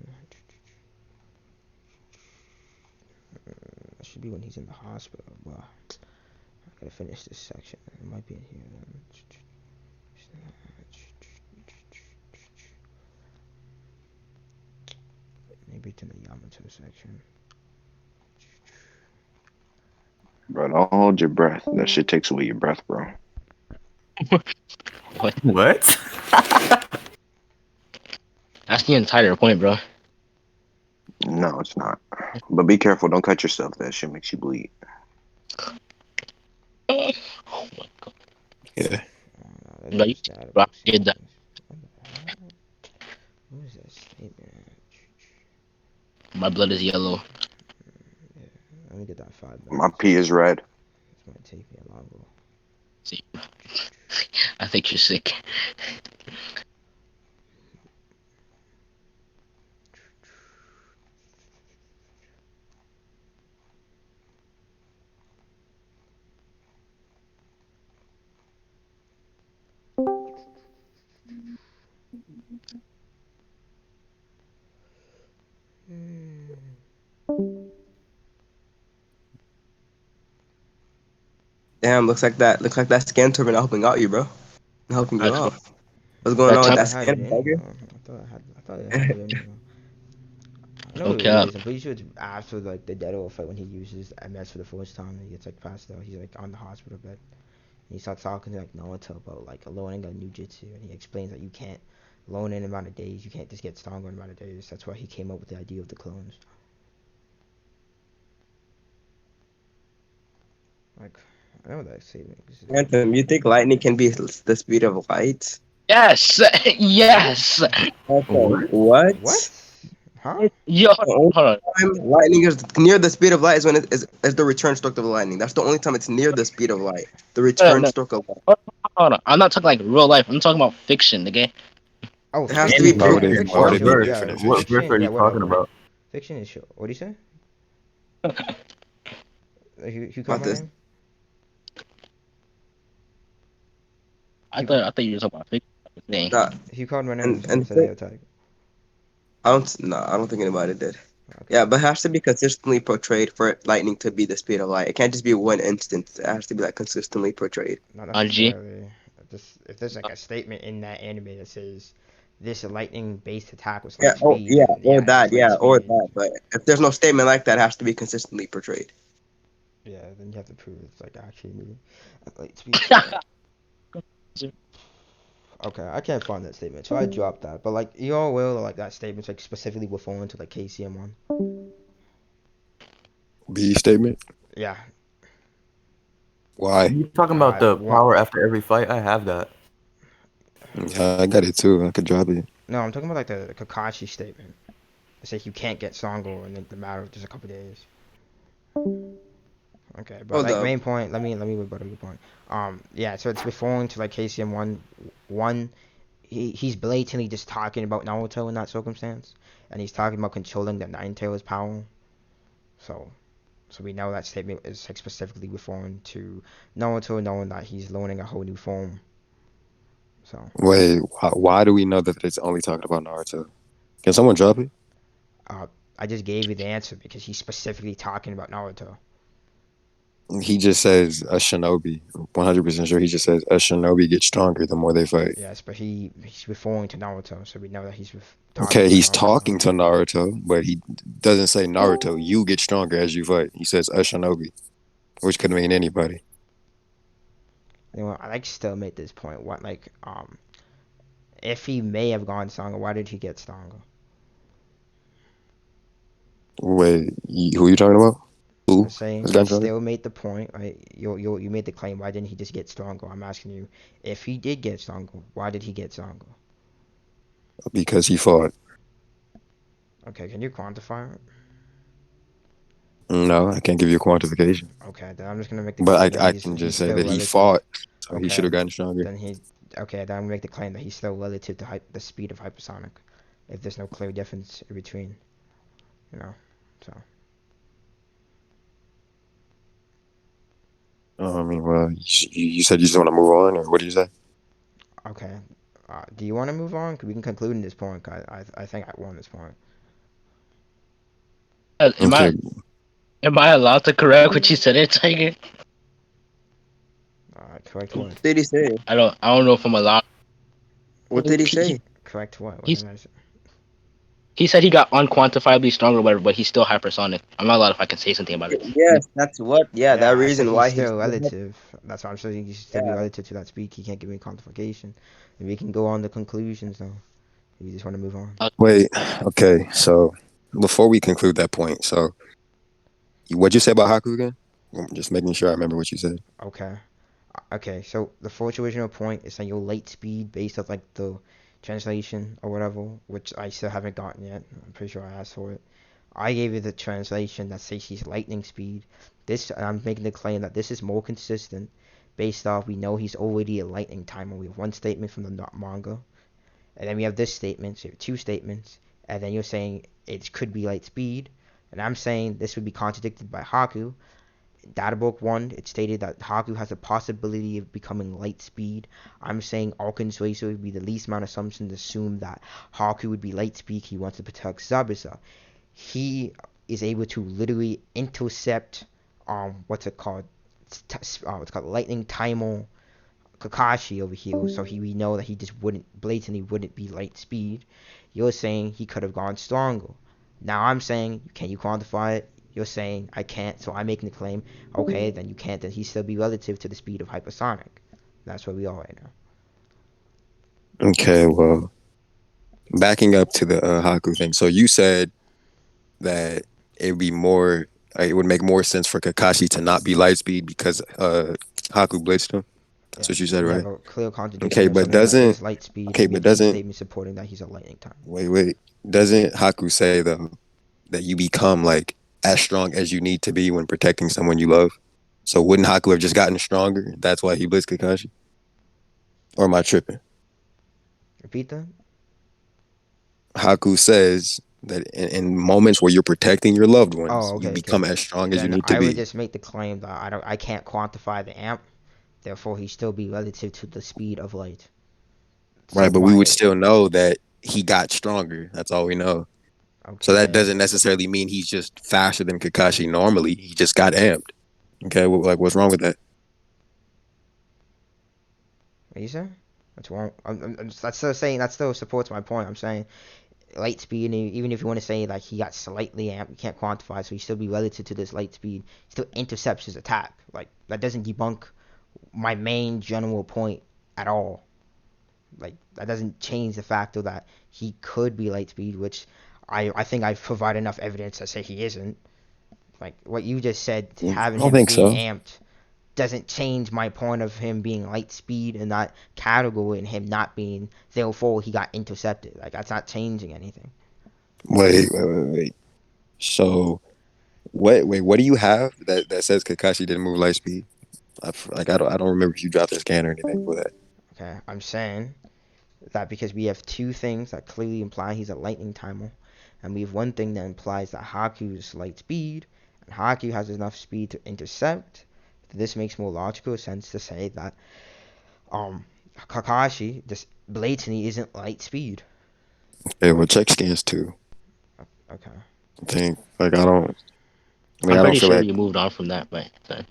That should be when he's in the hospital. Well, I gotta finish this section. It might be in here then. Maybe it's in the Yamato section.
Bro, don't hold your breath. That shit takes away your breath, bro.
What?
What?
That's the entire point, bro.
No, it's not. But be careful. Don't cut yourself. That shit makes you bleed.
Oh my god.
Yeah.
Oh no, that's
Bro, you
just data
bro,
book
did that.
settings. What the hell? What is that statement?
My blood is yellow.
Yeah, let me get that 5 minutes.
My pee is red.
This might take me a longer.
See, I think you're sick.
Damn, looks like that scan turban helping out you, bro. Helping you
I told
out. What's going
that
on with
I
time.
thought
that
I had
scan,
it in.
Tiger?
I thought I had it in. I know
No
what it
cap.
is. I'm pretty sure it's after like the Dead fight when he uses MS for the first time and he gets like passed out. He's like on the hospital bed. And he starts talking to like Naruto about like learning a new jutsu, and he explains that you can't learn in an amount of days. You can't just get stronger in an amount of days. That's why he came up with the idea of the clones. Like I know that statement.
Phantom, you think lightning can be the speed of light?
Yes, yes.
Phantom,
What?
what?
What? Huh?
Yo,
The only
hold on.
time lightning is near the speed of light is when it is the return stroke of the lightning. That's the only time it's near the speed of light. The
No,
return
no,
stroke of light.
hold on. I'm not talking like real life. I'm talking about fiction, okay?
Oh,
It has to be
In
fiction.
Why would
Yeah,
it?
fiction,
Why would
fiction.
what
it be
Sure.
verse?
different
Yeah,
in
What
fiction?
verse
fiction.
are
Yeah,
you talking
whatever.
about?
Fiction is sure. What do you say? You called
About
my
this.
name?
I
You
thought I thought you were talking about fiction. Thing.
Nah,
you called my name. Someone
and
said airtiger.
I don't think anybody did.
Okay.
Yeah, but it has to be consistently portrayed for lightning to be the speed of light. It can't just be one instance. It has to be like consistently portrayed.
Not
Anji.
necessarily. Just if there's like a statement in that anime that says this lightning-based attack was light speed, then yeah, it's light
Or
speed.
that. But if there's no statement like that, it has to be consistently portrayed.
Yeah, then you have to prove it's like actually moving at light speed. Okay, I can't find that statement, so I dropped that. But like you all will like that statement's like specifically referring to like KCM1.
B statement.
Yeah.
Why?
You talking about the
What?
power after every fight? I have that.
Yeah, I got it too. I could drop it.
No, I'm talking about like the Kakashi statement. It says you can't get stronger in the matter of just a couple days. Okay, but
Hold
like
up.
main point, let me rebuttal your point. Yeah, so it's referring to like KCM one. He's blatantly just talking about Naruto in that circumstance, and he's talking about controlling the Nine Tails power. So, so we know that statement is like specifically referring to Naruto, knowing that he's learning a whole new form. So,
Wait, why do we know that it's only talking about Naruto? Can someone drop it?
uh, I just gave you the answer because he's specifically talking about Naruto.
He just says a shinobi. 100% sure he just says a shinobi gets stronger the more they fight.
Yes, but he's referring to Naruto, so we know that he's talking
Okay,
about
he's
Naruto.
talking to Naruto, but he doesn't say Naruto, you get stronger as you fight. He says a shinobi, which could mean anybody.
You know, I like still make this point. What like if he may have gone stronger, why did he get stronger?
Wait, who are you talking about?
I'm
Who
saying
is
I
gotten stronger?
still made the point. Right? You made the claim. Why didn't he just get stronger? I'm asking you, if he did get stronger, why did he get stronger?
Because he fought.
Okay, can you quantify it?
No, I can't give you a quantification.
Okay, then I'm just gonna make the claim
But
that
I
he's
can just
he's
say
still
that he
relative.
fought, so he should
Okay,
have gotten stronger.
then he okay. Then I'm gonna make the claim that he's still relative to the speed of hypersonic. If there's no clear difference in between, you know, so.
I mean, well, you said you just want to move on, or what did you say?
Okay. Do you want to move on? 'Cause we can conclude in this point. 'Cause I think I won this point.
Am I
Okay,
am I allowed to correct what you said, there, Tiger?
Correct
What
what?
did he say?
I don't know if I'm allowed.
What did he
He,
say?
Correct what? What
he,
did I say?
he said he got unquantifiably stronger, whatever, but he's still hypersonic. I'm not allowed if I can say something about it.
Yes, that's what. Yeah,
Yeah,
that
I said
reason
he's
why he's.
still relative. That's why I'm saying he should still be
Yeah.
relative to that speed. He can't give me quantification. And we can go on to conclusions though. If you just want to move on.
wait. Okay, so before we conclude that point, so what'd you say about Haku again? I'm just making sure I remember what you said.
Okay. Okay, so the first original point is that your light speed based off like the translation or whatever, which I still haven't gotten yet. I'm pretty sure I asked for it. I gave you the translation that says he's lightning speed. This I'm making the claim that this is more consistent based off we know he's already a lightning timer. We have one statement from the manga, and then we have this statement. So you have two statements, and then you're saying it could be light speed, and I'm saying this would be contradicted by Haku. Data book 1, it stated that Haku has a possibility of becoming light speed. I'm saying all consuation would be the least amount of assumption to assume that Haku would be light speed. He wants to protect Zabuza. He is able to literally intercept what's it called? What's called lightning timer Kakashi over here, so we know that he just wouldn't be light speed. You're saying he could have gone stronger. Now I'm saying, can you quantify it? You're saying I can't, so I'm making the claim. Okay, then you can't. Then he still be relative to the speed of hypersonic. That's where we are right now.
Okay, well, backing up to the Haku thing. So you said that it would make more sense for Kakashi to not be Lightspeed because Haku blitzed him. That's
Yeah,
what you said,
we have
right?
a clear contradiction
Okay,
of
but
something that
doesn't
is light speed,
okay,
and we
but
have 8
doesn't
statements supporting that he's a lightning time.
wait, doesn't Haku say though that you become like as strong as you need to be when protecting someone you love? So wouldn't Haku have just gotten stronger? That's why he blitzed Kakashi? Or am I tripping?
Repeat that.
Haku says that in moments where you're protecting your loved ones,
Oh,
you
okay,
become
okay.
as strong as you
Then
need to
I would
be.
just make the claim that I can't quantify the amp, therefore he still be relative to the speed of light. So
Right, but we would
why?
still know that he got stronger. That's all we know. So that
Okay,
doesn't necessarily mean he's just faster than Kakashi normally. He just got amped. Okay, like what's wrong with that?
what you say? That's wrong. That's still saying that still supports my point. I'm saying light speed, and even if you want to say like he got slightly amped, you can't quantify, so he still be relative to this light speed. He still intercepts his attack. Like that doesn't debunk my main general point at all. Like that doesn't change the fact though that he could be light speed, which I think I've provided enough evidence to say he isn't. Like what you just said,
I
having
don't
him
think
being
so.
amped doesn't change my point of him being light speed and that category and him not being therefore he got intercepted. Like that's not changing anything.
Wait. So what do you have that says Kakashi didn't move light speed? I don't remember if you dropped a scan or anything for that.
Okay, I'm saying that because we have 2 things that clearly imply he's a lightning timer, and we have 1 thing that implies that Haku's light speed, and Haku has enough speed to intercept. This makes more logical sense to say that Kakashi just blatantly isn't light speed.
Okay, well check scans too.
Okay.
I think I don't. I mean
I'm
I don't
pretty
feel
sure
like
we moved on from that, right? So,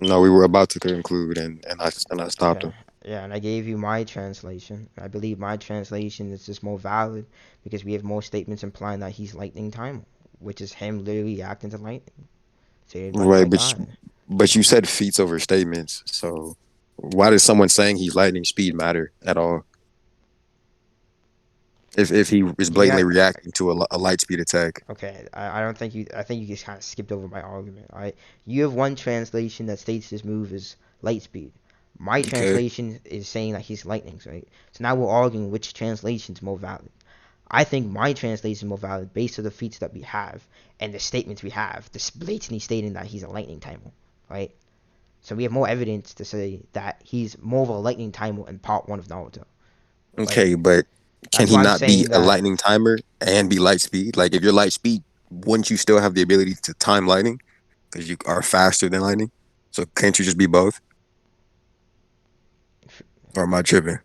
no, we were about to conclude and I stopped
Okay.
him.
Yeah, and I gave you my translation. I believe my translation is just more valid because we have more statements implying that he's lightning timer, which is him literally acting to lightning, saved by the
Right,
right guy.
but you said feats over statements. So why does someone saying he's lightning speed matter at all? If he is
You
blatantly
had
reacting to a light speed attack.
okay. I don't think you. I think you just kind of skipped over my argument. All right. You have one translation that states this move is light speed. My
Okay.
translation is saying that he's lightning, right? So now we're arguing which translation is more valid. I think my translation is more valid based on the feats that we have and the statements we have. This blatantly stating that he's a lightning timer, right? So we have more evidence to say that he's more of a lightning timer in part 1 of Naruto, right?
Okay, but can
That's
he
why I'm
not be
saying
a
that.
lightning timer and be light speed? Like if you're light speed, wouldn't you still have the ability to time lightning because you are faster than lightning? So can't you just be both? Or am I tripping?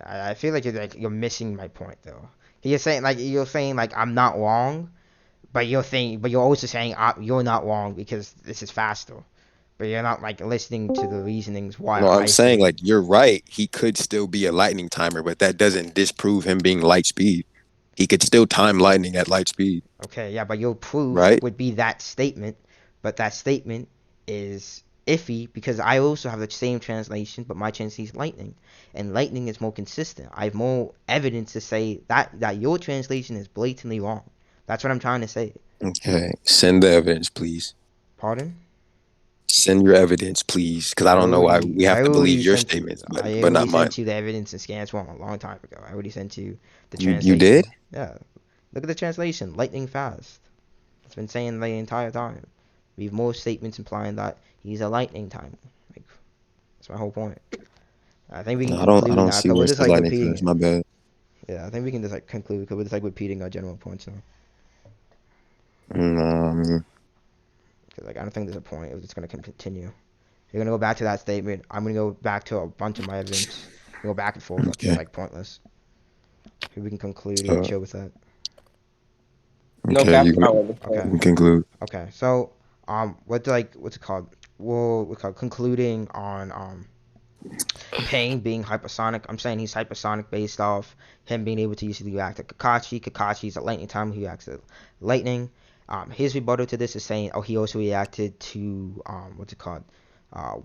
I feel like you're missing my point though. You're saying like I'm not wrong, but you're also saying you're not wrong because this is faster. But you're not like listening to the reasonings why
No, I'm
I
saying
say
like you're right. He could still be a lightning timer, but that doesn't disprove him being light speed. He could still time lightning at light speed,
okay, yeah, but your proof
right?
would be that statement, but that statement is iffy because I also have the same translation, but my translation is lightning, and lightning is more consistent. I have more evidence to say that your translation is blatantly wrong. That's what I'm trying to say.
Okay. Send the evidence, please.
Pardon?
Send your evidence, please. Because I don't know why we have to believe your statements,
I
but
already
not mine.
sent you the evidence and scans from a long time ago. I already sent you the
You did?
translation. Yeah, look at the translation. Lightning fast. It's been saying the entire time. We have more statements implying that he's a lightning timer. Like that's my whole point. I think we can
No, I
conclude
don't
now
see
because
where
we're
it
just
says
like
lightning
repeating
fast.
it.
My bad.
Yeah, I think we can just like conclude because we're just like repeating our general points now.
Mm,
'Cause, like, I don't think there's a point if it's gonna continue. You're gonna go back to that statement. I'm gonna go back to a bunch of my evidence. Go back and forth. It's
Okay.
like pointless. Maybe we can conclude and
So
chill with that.
No
okay, you
background.
Okay.
can conclude.
Okay. So what's it called? Well, we call concluding on Pain being hypersonic. I'm saying he's hypersonic based off him being able to usually react to Kakashi. Kakashi's a lightning time. He reacts to lightning. His rebuttal to this is saying, oh, he also reacted to what's it called?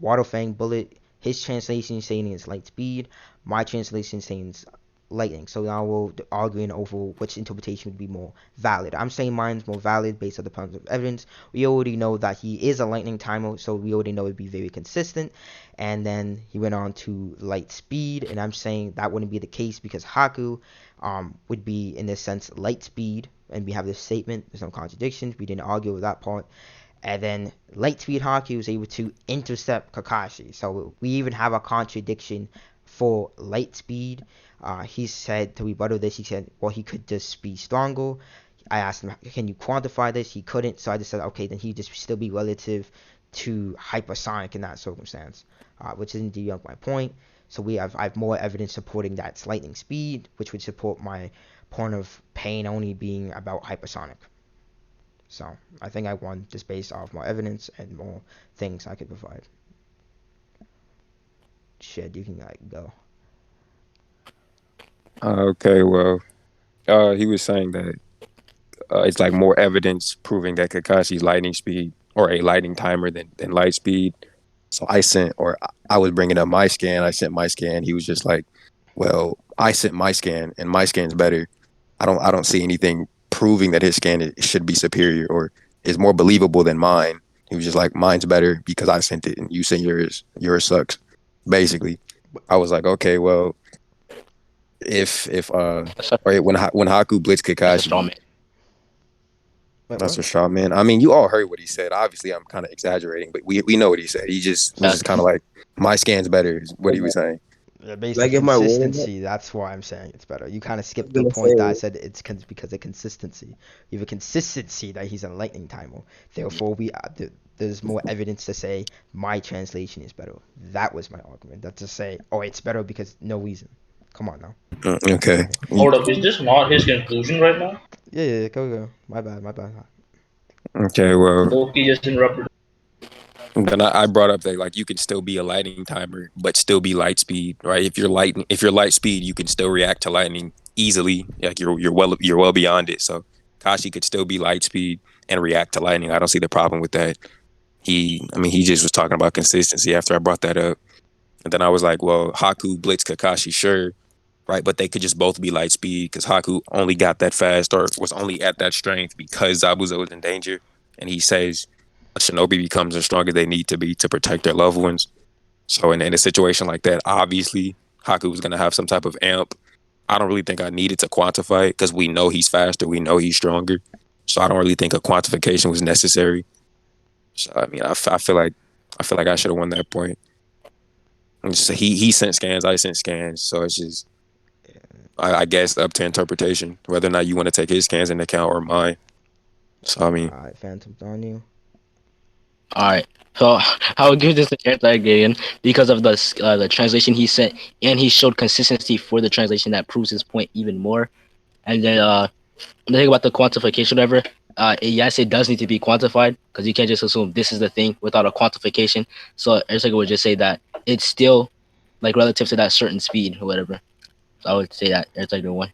Water Fang bullet. His translation is saying it's light speed. My translation saying it's lightning. So now we're arguing over which interpretation would be more valid. I'm saying mine's more valid based on the positive evidence. We already know that he is a lightning timer, so we already know it'd be very consistent. And then he went on to light speed, and I'm saying that wouldn't be the case because Haku would be in this sense light speed, and we have this statement. There's no contradictions. We didn't argue with that part. And then light speed Haku was able to intercept Kakashi. So we even have a contradiction for light speed. He said to rebuttal this, he said, well, he could just be stronger. I asked him, can you quantify this? He couldn't, so I just said, okay, then he'd just still be relative to hypersonic in that circumstance, which isn't debunk my point. So I have more evidence supporting that's lightning speed, which would support my point of Pain only being about hypersonic. So I think I won just based off more evidence and more things I could provide. Shit, you can like go.
Okay, well, he was saying that it's like more evidence proving that Kakashi's lightning speed or a lightning timer than light speed. So I was bringing up my scan. I sent my scan. He was just like, well, I sent my scan and my scan's better. I don't see anything proving that his scan should be superior or is more believable than mine. He was just like, mine's better because I sent it and you sent yours. Yours sucks. Basically, I was like, okay, well, if
That's a,
or when Haku blitzed
that's a
Kakashi,
straw man.
Wait,
that's
what?
a shot, man. I mean, you all heard what he said. Obviously, I'm kind of exaggerating, but we know what he said. He just was just kind of like, my scan's better, is what he was saying.
Yeah, based
Can I
on
give my word on that?
consistency, that's why I'm saying it's better. You kind of
I
skipped
was
the
gonna
point that I
say,
said it's because of consistency. You have a consistency that he's a lightning timer. Therefore, there's more evidence to say my translation is better. That was my argument. Not to say, oh, it's better because no reason. Come on now.
Okay.
Hold up, is this not his conclusion right now?
Yeah, go. My bad.
Okay, well,
Loki just interrupted.
then I brought up that like you can still be a lightning timer, but still be light speed, right? If you're light speed, you can still react to lightning easily. Like you're well beyond it. So Kashi could still be light speed and react to lightning. I don't see the problem with that. He just was talking about consistency after I brought that up. And then I was like, well, Haku, Blitz, Kakashi, sure, right? But they could just both be light speed because Haku only got that fast or was only at that strength because Zabuza was in danger. And he says a shinobi becomes as strong as they need to be to protect their loved ones. So in a situation like that, obviously Haku was going to have some type of amp. I don't really think I needed to quantify it because we know he's faster. We know he's stronger. So I don't really think a quantification was necessary. So I mean, I feel like I should have won that point. So he sent scans, I sent scans. So it's just I guess up to interpretation whether or not you want to take his scans into account or mine. So I mean,
All right, Phantom's on you.
All right. So I would give this to Airtiger because of the translation he sent, and he showed consistency for the translation that proves his point even more. And then the thing about the quantification, whatever. Yes, it does need to be quantified because you can't just assume this is the thing without a quantification. So Airtiger would just say that it's still like relative to that certain speed or whatever. So I would say that Airtiger won.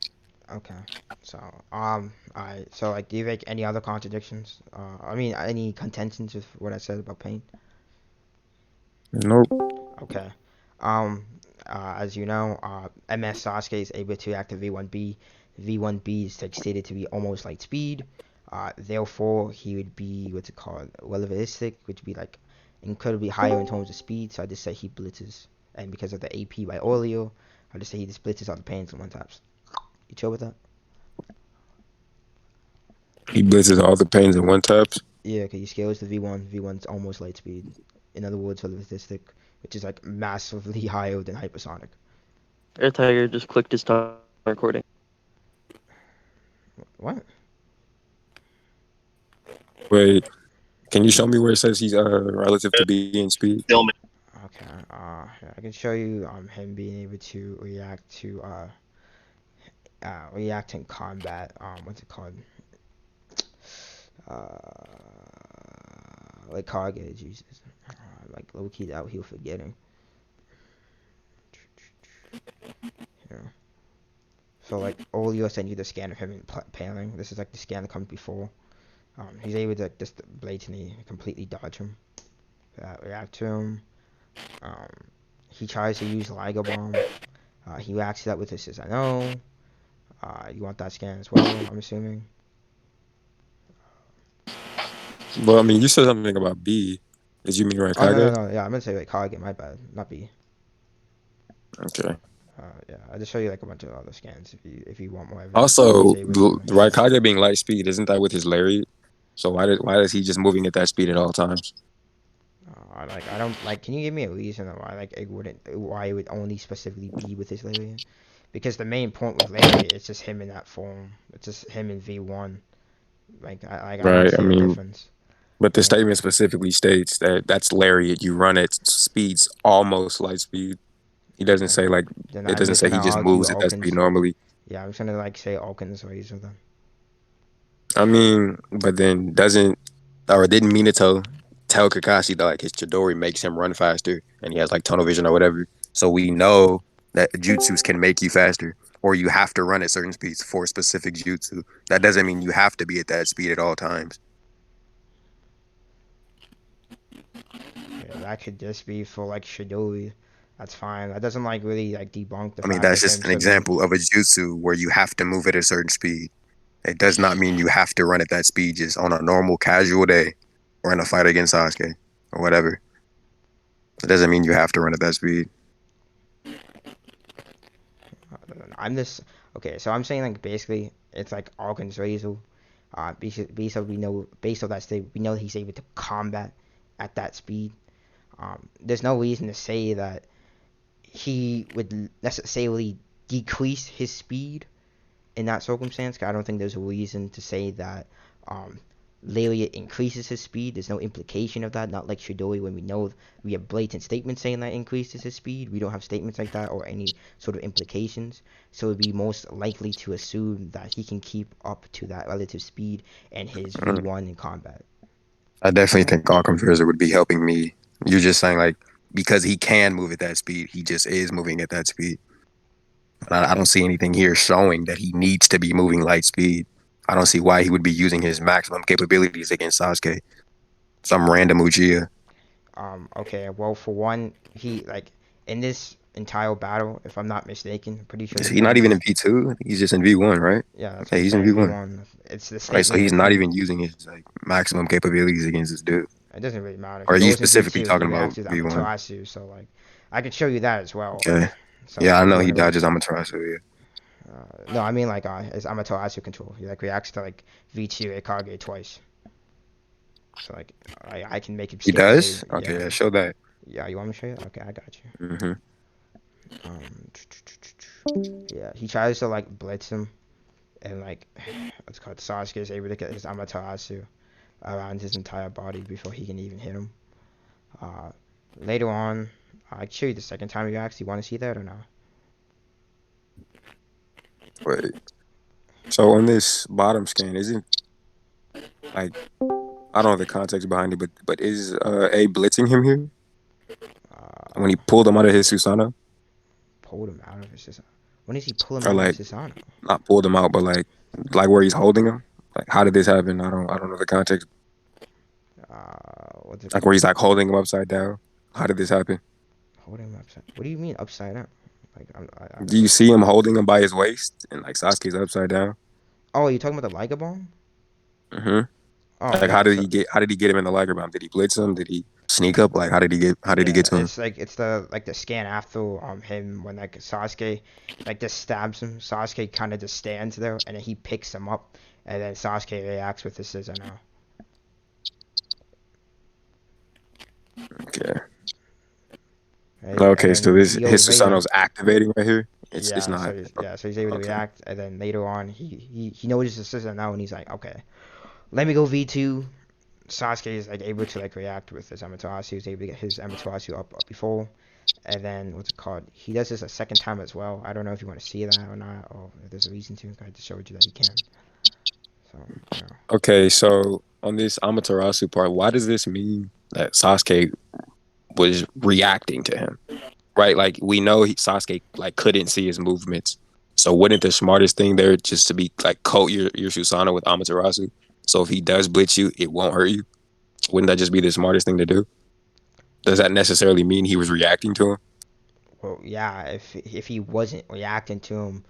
Okay. So, alright. So, like, do you make any other contradictions? I mean, any contentions with what I said about pain?
nope.
Okay. As you know, MS Sasuke is able to activate V1B. V1B is like stated to be almost light speed. Therefore, he would be what's it called, relativistic, which would be like incredibly higher in terms of speed. So I just say he blitzes, and because of the AP by Oreo, I just say he just blitzes all the pains and one taps. You chill with that?
He blitzes all the pains in one taps.
Yeah, because he scales the V1. V1's almost light speed. In other words, relativistic, which is like massively higher than hypersonic.
Airtiger just clicked his time recording.
What?
Wait, Can you show me where it says he's relative to B in speed?
Okay. Yeah, I can show you him being able to react in combat. What's it called? Uh, like Kage, Jesus. Like low key out here forgetting. Yeah. So like all you send you the scan of him in paling. This is like the scan that comes before. He's able to just blatantly completely dodge him. React to him. Um, he tries to use Liger Bomb. He reacts to that with his says I know. You want that scan as well, I'm assuming.
Well, I mean, you said something about B. Did you mean
Oh no
Raikage?
no no yeah, I'm gonna say like Kage, my bad, not B.
Okay.
Yeah, I'll just show you like a bunch of other scans if you want more evidence.
Also,
He's able to
the
heal.
Raikage being light speed, isn't that with his lariat? So why is he just moving at that speed at all times?
Like I don't like. Can you give me a reason why like why it would only specifically be with his lariat? Because the main point with lariat is just him in that form. It's just him in V1. Like I don't
Right. I
see a
mean,
difference.
but the
Right?
statement specifically states that that's lariat. You run at speeds almost light speed. He doesn't
Okay.
say like
Then
it
I'm
doesn't
just
say he
gonna
just
argue
moves at that speed
Alkin's.
normally.
Yeah, I'm just gonna like say Alkin's razor then.
I mean, but then doesn't or didn't Minato tell Kakashi that like his Chidori makes him run faster and he has like tunnel vision or whatever. So we know that jutsus can make you faster or you have to run at certain speeds for a specific jutsu. That doesn't mean you have to be at that speed at all times.
Yeah, that could just be for like Shidori. That's fine. That doesn't like really like debunk the
I mean,
fact
that's
of him
just an
still being.
example of a jutsu where you have to move at a certain speed. It does not mean you have to run at that speed just on a normal casual day or in a fight against Sasuke or whatever. It doesn't mean you have to run at that speed.
I'm just okay. So I'm saying like basically it's like Alkin's razor. Based on we know based on that state we know he's able to combat at that speed. There's no reason to say that he would necessarily decrease his speed in that circumstance. 'Cause I don't think there's a reason to say that um, Lariat increases his speed. There's no implication of that. Not like Shidori when we know we have blatant statements saying that increases his speed. We don't have statements like that or any sort of implications. So it'd be most likely to assume that he can keep up to that relative speed and his
Mm.
V1 in combat.
I definitely think Occam's razor would be helping me. You're just saying like because he can move at that speed, he just is moving at that speed. But I don't see anything here showing that he needs to be moving light speed. I don't see why he would be using his maximum capabilities against Sasuke. Some random Uchiha.
Okay, well for one, he like in this entire battle, if I'm not mistaken, I'm pretty sure
Is
he
he not
won
even
this.
in V2? He's just in V1, right?
Yeah, that's what
Yeah,
I'm
he's in
saying.
V1.
V1. It's the
Right, so
statement.
he's not even using his like maximum capabilities against this dude.
It doesn't really matter.
Or
He
are you
goes in
specifically
V2. He
talking about
reacts with
V1?
Amaterasu, so like I could show you that as well.
Okay.
So
Yeah,
like
I
if
know
you
he
want to go,
dodges Amaterasu, yeah.
no, I mean like his Amaterasu control. He like reacts to like V2 Akage twice. So like I can make him
He
skip
does?
phase.
Okay,
Yeah,
yeah, show that.
yeah. You want me to show you? Okay, I got you.
Mm-hmm.
Um, yeah, he tries to like blitz him, and like what's called Sasuke is able to get his Amaterasu around his entire body before he can even hit him. Uh, Later on, I can show you the second time you actually want to see that or not.
Wait. So on this bottom scan, isn't like I don't know the context behind it, but is A blitzing him here when
Uh,
he pulled him out of his Susanoo?
Pulled him out of his Susanoo. When does he pull him
Or
out of his
like
Susanoo?
not pulled him out, but like where he's holding him? Like how did this happen? I don't know the context.
What's it
Like where
called?
he's like holding him upside down. How did this happen?
Hold him upside. What do you mean upside down? Like I
Do you see him holding him by his waist and like Sasuke's upside down?
Oh, you talking about the Liger Bomb?
Mm-hmm.
Oh
Like
yeah. So
how did he get him in the Liger Bomb? Did he blitz him? Did he sneak up? Like how did he
yeah,
get to him?
it's like it's the like the scan after him when like Sasuke like just stabs him. Sasuke kind of just stands there and then he picks him up and then Sasuke reacts with his scissor now.
Okay.
Right? And
Okay, so
then
this
he
his
goes later.
Susanoo's activating right here. It's
Yeah,
not.
so he's able to
Okay.
react and then later on he notices the scissor now and he's like, okay, let me go V2. Sasuke is like able to like react with his Amaterasu. He was able to get his Amaterasu up before, and then what's it called? He does this a second time as well. I don't know if you want to see that or not, or if there's a reason to. I just showed you that he can. So
Okay, so on this Amaterasu part, why does this mean that Sasuke was reacting to him? Right? Like we know Sasuke like couldn't see his movements. So wouldn't the smartest thing there just to be like coat your Susanoo with Amaterasu? So if he does blitz you, it won't hurt you. Wouldn't that just be the smartest thing to do? Does that necessarily mean he was reacting to him?
well, yeah, if he wasn't reacting to him,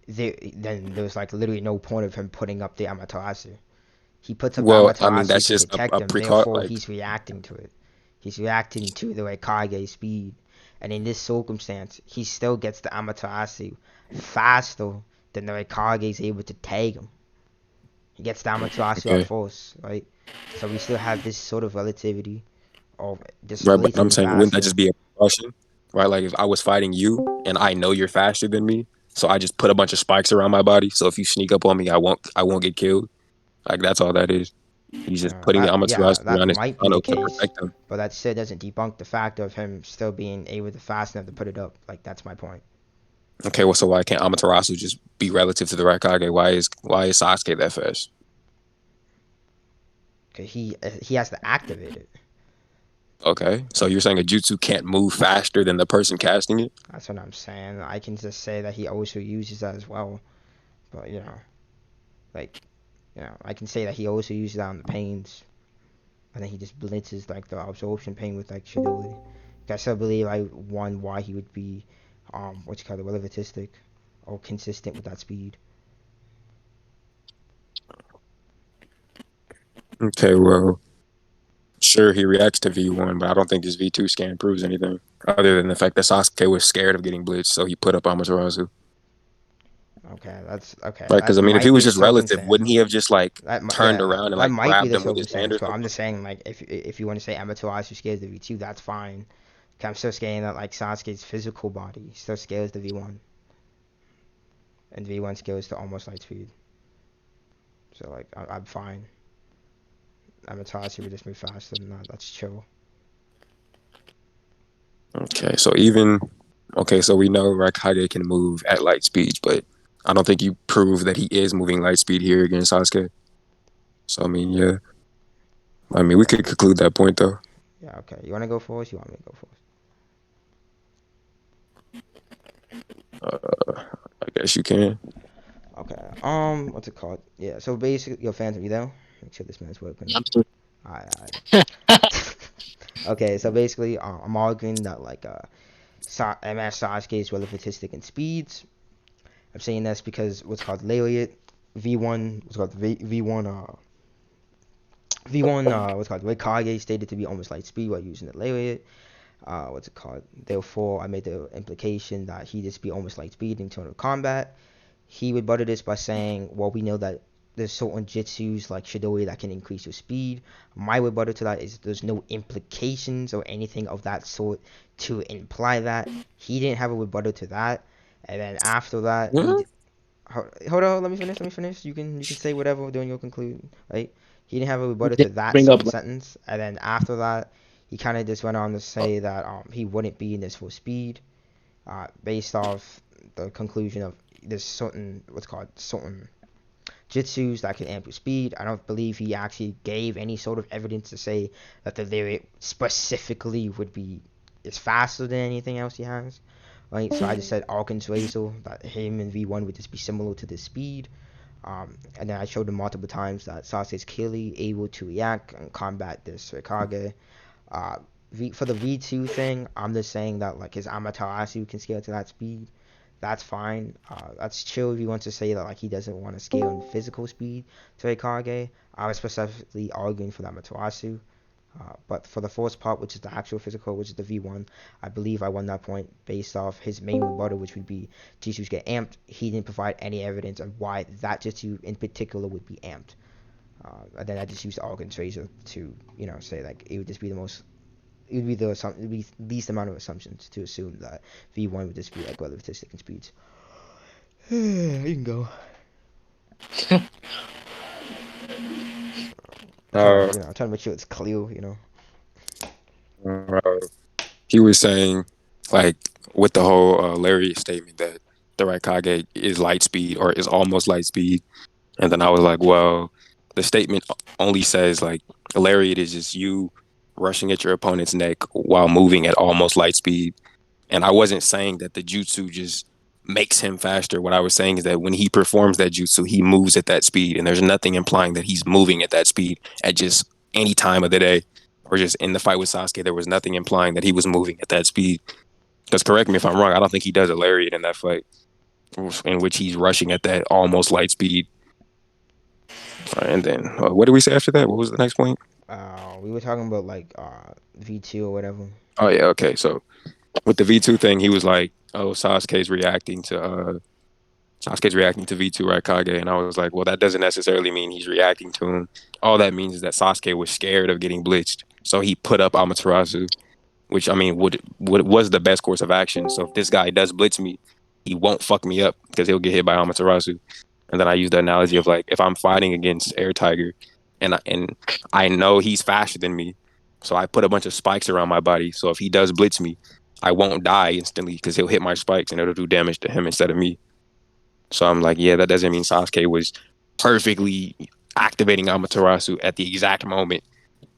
then there was like literally no point of him putting up the Amaterasu. He puts up the
Well, I mean
Amaterasu
that's
to
just
protect
a
him,
precaution.
therefore
Like
he's reacting to it. He's reacting to the Raikage speed. And in this circumstance, he still gets the Amaterasu faster than the Raikage is able to tag him. He gets the Amaterasu at
okay,
force, right? So we still have this sort of relativity of just
right? But I'm
relatively
saying, wouldn't that
faster.
just be a precaution, right? Like if I was fighting you and I know you're faster than me, so I just put a bunch of spikes around my body. So if you sneak up on me, I won't get killed. Like that's all that is. He's just putting the
Yeah,
Amaterasu
that
around his
might be the
Susanoo to
case,
protect him.
but that still doesn't debunk the fact of him still being able to fast enough to put it up. Like that's my point.
Okay, well, so why can't Amaterasu just be relative to the Raikage? Why is Sasuke that fast?
Cause he has to activate it.
Okay, so you're saying a jutsu can't move faster than the person casting it?
That's what I'm saying. I can just say that he also uses that as well. But like I can say that he also uses that on the pains, and then he just blitzes like the absorption pain with like Shidori. I still believe I won why he would be what's called relativistic or consistent with that speed.
Okay, well, sure, he reacts to V1, but I don't think this V2 scan proves anything other than the fact that Sasuke was scared of getting blitzed, so he put up Amaterasu.
Okay, that's okay.
Right? Because
That
I mean, if he
might be
was
the
just relative, wouldn't he
circumstance.
have just like turned
Yeah,
around and
that
like
might be
grabbed
the
him with his hand
circumstance.
or
But I'm
something?
just saying, like, if you want to say Amaterasu scares the V2, that's fine. 'Cause I'm still scaling that like Sasuke's physical body still scales the V1, and V1 scales to almost light speed. So like I'm fine. Amaterasu would just move faster than that. That's chill.
Okay, so even okay, so we know Raikage can move at light speeds, but I don't think you prove that he is moving light speed here against Sasuke. So I mean, yeah, I mean we could conclude that point though.
Yeah. Okay. You want to go first? You want me to go first?
I guess you can.
Okay. What's it called? Yeah. So basically, your fans, are you there? Make sure this man's working.
I'm still.
Alright. Okay. So basically, I'm arguing that like MS Sasuke is relativistic in speeds. I'm saying that's because what's called Lariat V1, what's called V1 V1 what's called Raikage stated to be almost light speed while using the Lariat. What's it called? Therefore, I made the implication that he just be almost light speed in terms of combat. He rebutted this by saying, well, we know that there's certain jitsus like Shidori that can increase your speed. My rebuttal to that is there's no implications or anything of that sort to imply that. He didn't have a rebuttal to that. And then after that,
What?
hold on, let me finish. Let me finish. You can say whatever during your conclusion, right? He didn't have a
You
rebuttal to
didn't
that
bring up.
certain sentence, and then after that, he kind of just went on to say that he wouldn't be in this for speed, based off the conclusion of there's certain what's called certain jitsus that can amp your speed. I don't believe he actually gave any sort of evidence to say that the lyric specifically would be is faster than anything else he has. Right, so I just said Alkin's Razor that him and V1 would just be similar to the speed. And then I showed him multiple times that Sasuke is clearly able to react and combat this Raikage. Uh, for the V2 thing, I'm just saying that like his Amaterasu can scale to that speed. That's fine. That's chill if he wants to say that like he doesn't want to scale in physical speed to Raikage. I was specifically arguing for that Amaterasu. But for the first part, which is the actual physical, which is the V1, I believe I won that point based off his main rebuttal, which would be Jitsus get amped. He didn't provide any evidence of why that Jitsu in particular would be amped. And then I just used Alkin's Razor to, say like it would just be the most, it would be the it would be least amount of assumptions to assume that V1 would just be like relativistic in speeds. You can go.
Uh,
I'm trying to make sure it's clear.
uh, he was saying, like, with the whole Lariat statement that the Raikage is light speed or is almost light speed. And then I was like, well, the statement only says, like, a Lariat is just you rushing at your opponent's neck while moving at almost light speed. And I wasn't saying that the jutsu just makes him faster. What I was saying is that when he performs that jutsu, he moves at that speed. And there's nothing implying that he's moving at that speed at just any time of the day. Or just in the fight with Sasuke, there was nothing implying that he was moving at that speed. Because correct me if I'm wrong, I don't think he does a lariat in that fight, in which he's rushing at that almost light speed. And then what did we say after that? What was the next point?
We were talking about like V2 or whatever.
Oh yeah, okay. So with the V2 thing, he was like, "Oh, Sasuke's reacting to V2 Raikage," and I was like, "Well, that doesn't necessarily mean he's reacting to him. All that means is that Sasuke was scared of getting blitzed, so he put up Amaterasu, which I mean would was the best course of action. So if this guy does blitz me, he won't fuck me up because he'll get hit by Amaterasu." And then I used the analogy of like if I'm fighting against Air Tiger, and I know he's faster than me, so I put a bunch of spikes around my body. So if he does blitz me, I won't die instantly because he'll hit my spikes and it'll do damage to him instead of me. So I'm like, yeah, that doesn't mean Sasuke was perfectly activating Amaterasu at the exact moment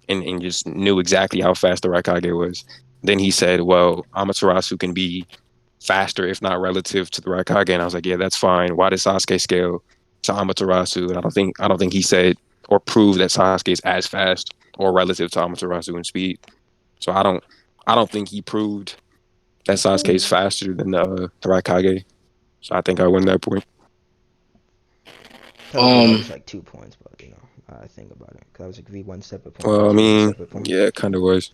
and just knew exactly how fast the Raikage was. Then he said, well, Amaterasu can be faster, if not relative to the Raikage. And I was like, yeah, that's fine. Why does Sasuke scale to Amaterasu? And I don't think he said or proved that Sasuke is as fast or relative to Amaterasu in speed. So I don't think he proved that Sasuke is faster than the Raikage. So I think I win that point.
That was like 2 points, but I think about it because I was agree one separate point.
Well, I mean,
separate point.
yeah, it kind of was.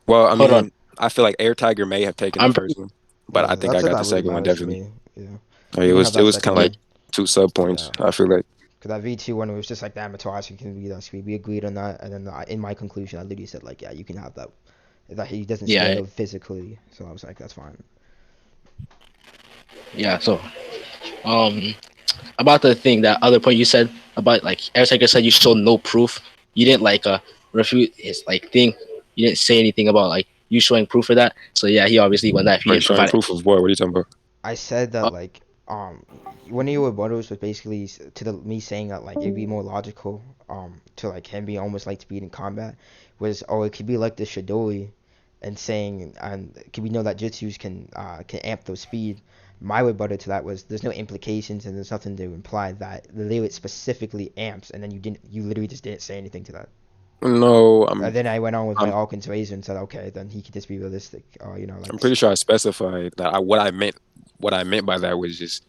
Well, I
Hold on.
mean, I feel like Air Tiger may have taken the first one, but I think I got the second one definitely.
Yeah.
It was kind of like 2 sub points.
Yeah.
I feel like.
Because that V2 one was just like the Amaterasu can be that speed. We agreed on that, and then in my conclusion, I literally said like, yeah, you can have that. That he doesn't scale physically, so I was like, that's fine.
Yeah. So, about the thing, that other point you said about like Airtiger said you showed no proof. You didn't like refute his like thing. You didn't say anything about like you showing proof for that. So yeah, he obviously won that. If he
Are you
didn't
showing
provide
proof of what? What are you talking about?
I said that like one of your rebuttals was basically to me saying that like it'd be more logical to like him being almost like speed in combat was it could be like the Shidori and saying and could we know that jutsus can amp those speed. My rebuttal to that was there's no implications and there's nothing to imply that the lyric specifically amps, and then you literally just didn't say anything to that.
No,
Then I went on with my Alkin's razor and said, okay, then he could just be realistic, like.
I'm pretty sure I specified that what I meant by that was just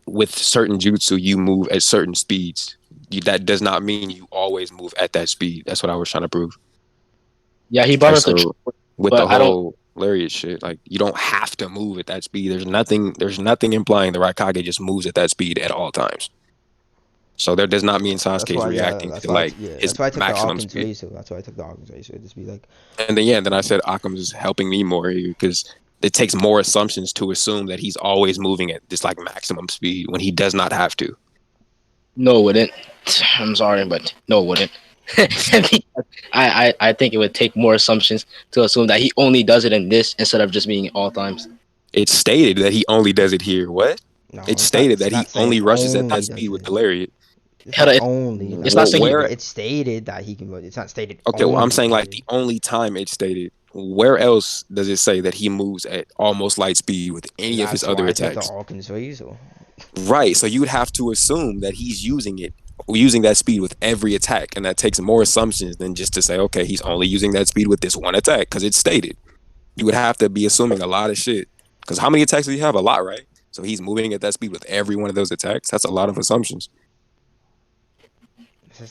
with certain jutsu you move at certain speeds. That does not mean you always move at that speed. That's what I was trying to prove.
Yeah, he brought
Like,
up
so with the whole lariat shit, like you don't have to move at that speed. There's nothing implying the Raikage just moves at that speed at all times. So that does not mean Sasuke is reacting to like his
that's why I took
maximum
the
speed.
razor. That's why I took the Alkin's razor. Just be like.
And then I said Akam is helping me more here because it takes more assumptions to assume that he's always moving at this like maximum speed when he does not have to.
No, it wouldn't. I'm sorry, but no, it wouldn't. I think it would take more assumptions to assume that he only does it in this instead of just being all times.
It's stated that he only does it here. What?
No,
it's stated that he only rushes at that
only
speed with the lariat.
It's not only.
It's not saying
it's stated that he can. It's not stated.
Okay, well, I'm saying like the only time it's stated. Where else does it say that he moves at almost light speed with any of his other attacks? Right. So you would have to assume that he's using that speed with every attack, and that takes more assumptions than just to say, okay, he's only using that speed with this one attack because it's stated. You would have to be assuming a lot of shit. Because how many attacks do you have? A lot, right? So he's moving at that speed with every one of those attacks. That's a lot of assumptions.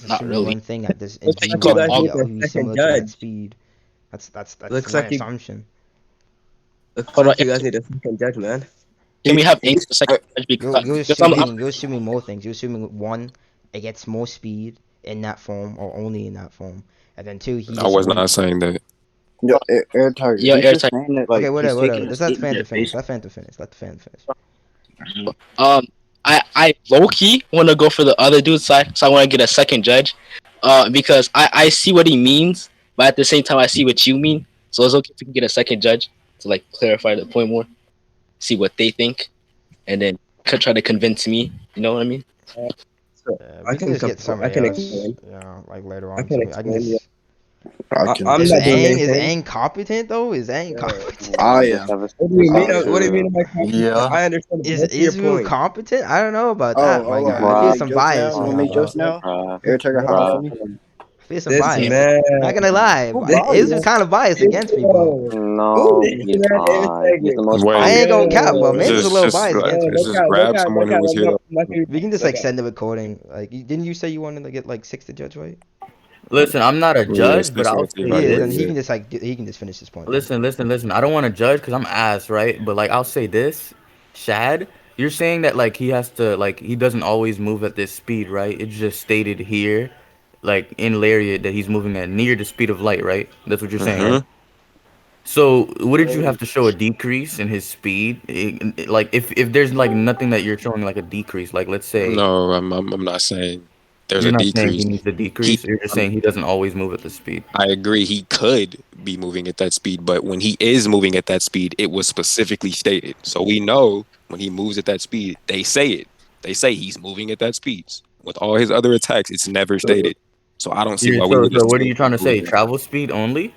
Not really. One thing at this
Looks like you guys need a second judge.
Speed. That's
looks
my
like
assumption.
Looks like you guys need a second judge, man.
Can we have Inks for second judge?
You're assuming more things. You're assuming one, it gets more speed in that form or only in that form, and then two,
I was not saying that.
Yo, Air Tiger.
Yeah,
Air Tiger. Like,
okay, whatever. Let's let the fan finish. Let the fan finish.
I low key want to go for the other dude's side, so I want to get a second judge. Because I see what he means, but at the same time I see what you mean. So it's okay if we can get a second judge to like clarify the point more, see what they think, and then try to convince me. You know what I mean?
So
We can just get
I
somebody
can
else,
explain.
like later
I
on.
can
So I can
explain. Yeah.
just.
I can.
I'm
Is
not doing
Aang
anything.
competent though? Is Aang competent?
I
Just
am.
have a
What do you mean? What do you mean?
true.
Am I competent?
Yeah.
I understand
Is
both of your
Israel
points.
competent? I don't know about
Oh,
that, my
hold on.
guy. I
You wanna
feel
Bruh,
make
some
jokes now?
bias
You
in
wanna
that
make
one.
jokes now?
bruh,
Air Tiger, hop
bruh.
on me.
I feel some
This
bias.
man.
Not gonna lie,
Who
Israel
biased?
kind of biased against me, but
Yo. Who
No,
this
he's
man is
not. He's
taking?
the most
I
Wait,
ain't gonna
competent.
cap, but
Yo.
man's a little
just
biased
like
against
Yo,
me,
let's
look
bro.
just
out, look
grab
out,
someone
look
who
out.
was here.
I'm not gonna
We can just
look
like
out.
send a recording. Like, didn't you say you wanted to get like 6 to judge, right?
Listen, I'm not a
Yeah,
judge, but
speaks
I'll
on the
say
He is,
evaluator.
and he
this.
Yeah.
can just like he can just finish his point then.
Listen. I don't want to judge because I'm ass, right? But like, I'll say this, Shad, you're saying that like he has to like he doesn't always move at this speed, right? It's just stated here, like in Lariat, that he's moving at near the speed of light, right? That's what you're saying, right?
Mm-hmm.
So wouldn't you have to show a decrease in his speed? Like if there's like nothing that you're showing like a decrease, like let's say
No, I'm not saying there's
you're
a
not saying he
decrease.
needs a
He,
decrease, you're just
I'm,
saying he doesn't always move at the speed.
I agree. He could be moving at that speed, but when he is moving at that speed, it was specifically stated. So we know when he moves at that speed, they say it. They say he's moving at that speed. With all his other attacks, it's never stated. So I don't see
You're,
why we
so
would
so what are
assume
you trying
he's
to say?
moving.
Travel speed only?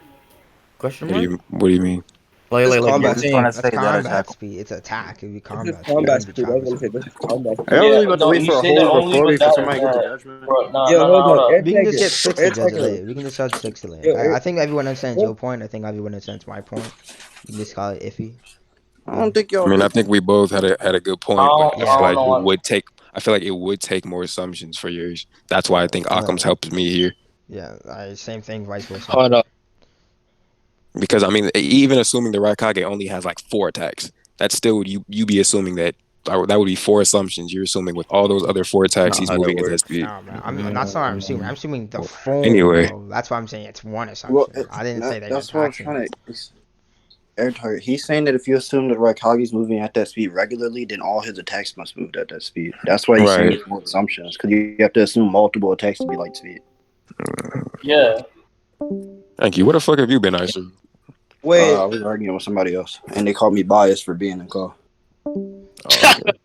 Question mark?
What do you mean?
This is
Like you're
combat
He's
speed.
trying
saying
to
That's
say that
combat
attack.
speed. It's attack. It'd be
This is
combat speed. It
combat
wouldn't be
speed. I was
travel
gonna say
speed.
this is combat
Are
speed.
y'all
Yeah,
really about to
no,
wait
you
for a
say that
whole
only
recording
with
for
that,
somebody to get the judgment?
bro,
Yo, hold on.
no.
Air
We can just
Tiger.
get 6 to
Air
judge
Tiger.
later. We can just judge 6 to later.
Yo, Air,
I think everyone understands
what?
your point. I think everyone understands my point. You can just call it iffy.
I don't think
I
y'all
mean, I
do.
think we both had a good point, but I
I
feel
Yeah.
don't
like
know
it
what.
would take. I feel like it would take more assumptions for yours. That's why I think Occam's
Uh,
helped me here.
yeah. Same thing, vice versa.
Hold up.
Because I mean, even assuming the Raikage only has like 4 attacks, that's still you be assuming that that would be 4 assumptions. You're assuming with all those other 4 attacks,
not
he's
how that
moving at that
works.
speed.
No, man. I'm that's not what I'm assuming. I'm assuming the form,
Anyway,
bro. That's why I'm saying it's one
Well,
assumption. I didn't say that he
that's what I was
attacks him.
trying to. Air Tiger. He's saying that if you assume that Raikage's moving at that speed regularly, then all his attacks must move at that speed. That's why he's saying
right.
it's more assumptions because you have to assume multiple attacks to be light speed.
Yeah.
Thank you. What the fuck have you been, Icer?
Wait.
I was arguing with somebody else, and they called me biased for being in the call.
Oh, okay.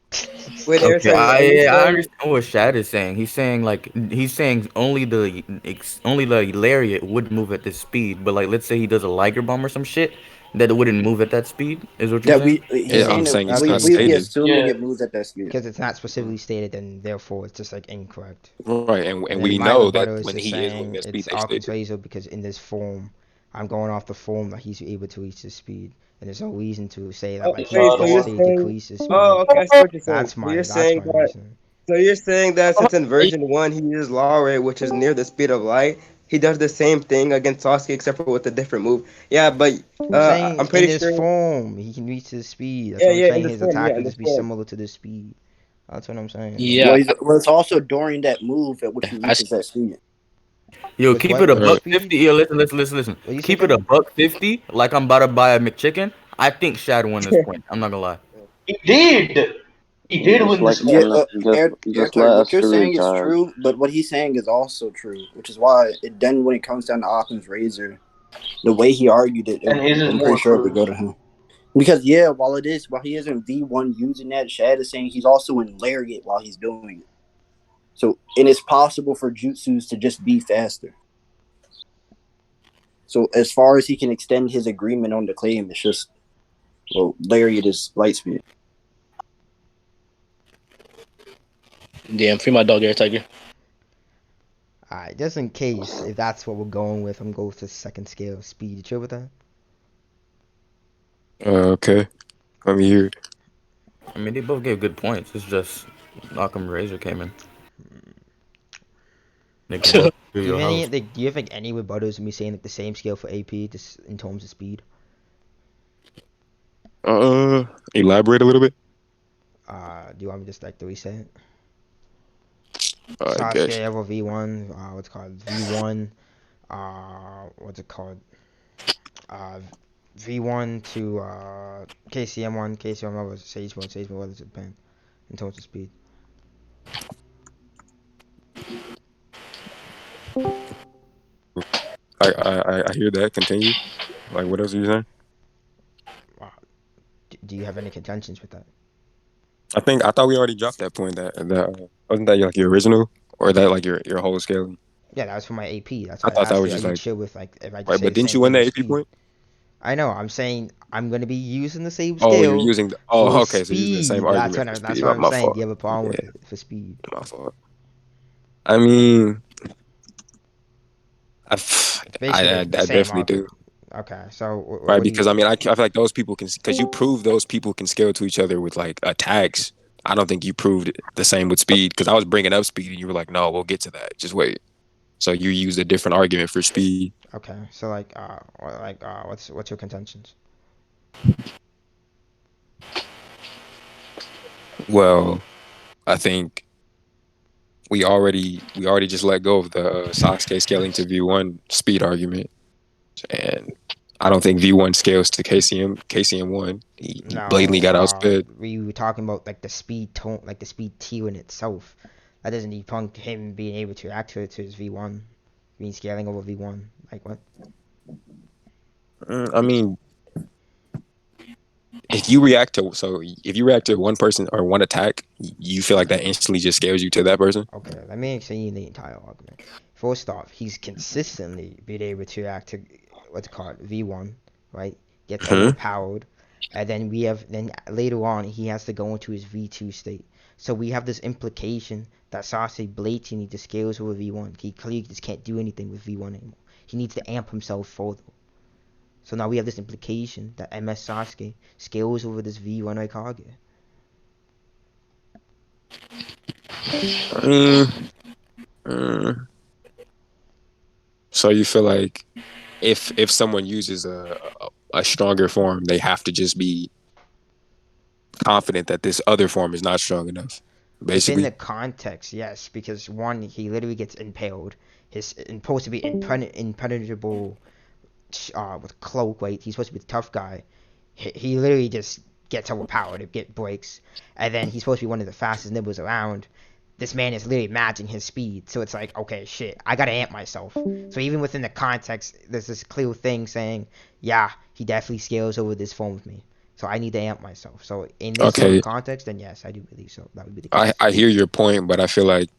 Wait, Air
Okay,
Tiger. Are you
I
saying?
understand what Shad is saying. He's saying only the Lariat would move at this speed, but like let's say he does a Liger bomb or some shit that it wouldn't move at that speed. Is what you're
That
saying?
he's
Yeah,
Yeah,
I'm
saying that
saying it's
that's
we
what
not
he's
we be
saying.
stated.
assuming
Yeah.
it moves at that speed.
Because it's not specifically stated, and therefore it's just like incorrect.
Right,
And
and
then
we
my
know that
rebuttal is
when
just
he is moving
saying
at speed,
it's
they state
Arkansas
it.
Razor because in this form, I'm going off the form that he's able to reach his speed, and there's no reason to say that
Oh,
like he
wait. So
could
you're
say
saying?
decrease his speed.
Oh, okay. I see what you're saying.
That's
So you're
that's
saying
my
that.
reason.
So you're saying that since in version one he uses law rate, which is near the speed of light, he does the same thing against Sasuke except for with a different move. Yeah, but
I'm saying
I'm
in
pretty
this
sure.
form he can reach his speed. That's
Yeah,
what I'm
yeah, in
saying.
this
His
form.
attack
Yeah,
would
in this
just be
form.
similar to the speed. That's what I'm saying.
Yeah.
Well, it's also during that move at which he
I
reaches that speed.
Yo,
With
keep
what?
it a
With the
Right.
buck
speed?
50. Yo, listen.
What you say,
Keep it a
Kevin?
buck 50. Like I'm about to buy a McChicken. I think Shad won this point. I'm not gonna lie.
He did. He did
Just
win
let
this
Yeah,
point.
him.
Air
Just
Tiger,
let
what you're
us
saying is
judge.
true, but what he's saying is also true, which is why then when it comes down to Occam's razor, the way he argued it,
And his is
I'm pretty
more
sure it would
true.
go to him. Because yeah, while he is in V1 using that, Shad is saying he's also in Lariat while he's doing it. So and it's possible for jutsus to just be faster. So as far as he can extend his agreement on the claim, it's just Lariat is light speed.
Damn, free my dog there, Tiger.
Alright, just in case if that's what we're going with, I'm going with the second scale of speed. You chill with that?
Okay. Let me hear it.
I mean, they both gave good points. It's just Occam Razor came in. They can both do
Do you
your
have any?
house.
Like, do you have like any rebuttals of me saying like the same scale for AP, just in terms of speed?
Elaborate a little bit.
Do you want me just like to reset?
I
Sasuke
guess.
level V1. What's it called? V1. What's it called? Uh, V1 to KCM1. KCM1 was Sage Mode. Sage Mode was Japan in terms of speed.
I hear that. Continue. Like, what else are you saying?
Wow. Do you have any contentions with that?
I thought we already dropped that point. That wasn't that like your original, or that like your whole scaling.
Yeah, that was for my AP. That's
I
why I
thought that
asked
was
you, are
just
you
like
chill with like if I just
right.
say
But
the
didn't
same
you win
thing
the
with
AP
speed?
point?
I know. I'm saying I'm gonna be using the same
Oh, you're
scale
using the.
for
Oh, okay. So you're using the same
speed.
argument for
That's
speed.
what I'm
My
saying. Do
fault.
you have a problem
Yeah,
with it for speed?
my fault. I mean,
It's
I
basically the same
definitely do.
argument. Okay, so
Right,
what do
because I
you?
mean, I feel like those people can, because you prove those people can scale to each other with like attacks. I don't think you proved the same with speed, because I was bringing up speed and you were like, no, we'll get to that. Just wait. So you used a different argument for speed.
Okay, so what's your contentions?
Well, I think we already just let go of the Sasuke scaling to V1 speed argument, and I don't think V1 scales to KCM. KCM1, he blatantly
No,
got outsped.
we were talking about like the speed tone, like the speed tier in itself. That doesn't debunk him being able to react to his V1, being scaling over V1. Like what?
I mean, if you react to one person or one attack, you feel like that instantly just scales you to that person.
Okay, let me explain the entire argument. First off, he's consistently been able to react to what's called V1, right? Gets
Hmm.
overpowered, and then later on he has to go into his V2 state. So we have this implication that Sasuke blatantly just scales over V1. He clearly just can't do anything with V1 anymore. He needs to amp himself further. So now we have this implication that MS Sasuke scales over this V1 Raikage.
Mm, mm. So you feel like if someone uses a stronger form, they have to just be confident that this other form is not strong enough.
Within the
Basically.
context, yes, because one, he literally gets impaled. He's supposed to be impenetrable with cloak, right? He's supposed to be the tough guy. He literally just gets overpowered. It get breaks, and then he's supposed to be one of the fastest nibbles around. This man is literally matching his speed, so it's like, okay, shit, I gotta amp myself. So even within the context, there's this clear thing saying, yeah, he definitely scales over this form with me. So I need to amp myself. So in this sort of
Okay,
context, then yes, I do believe so. That would be the
I
case.
I hear your point, but I feel like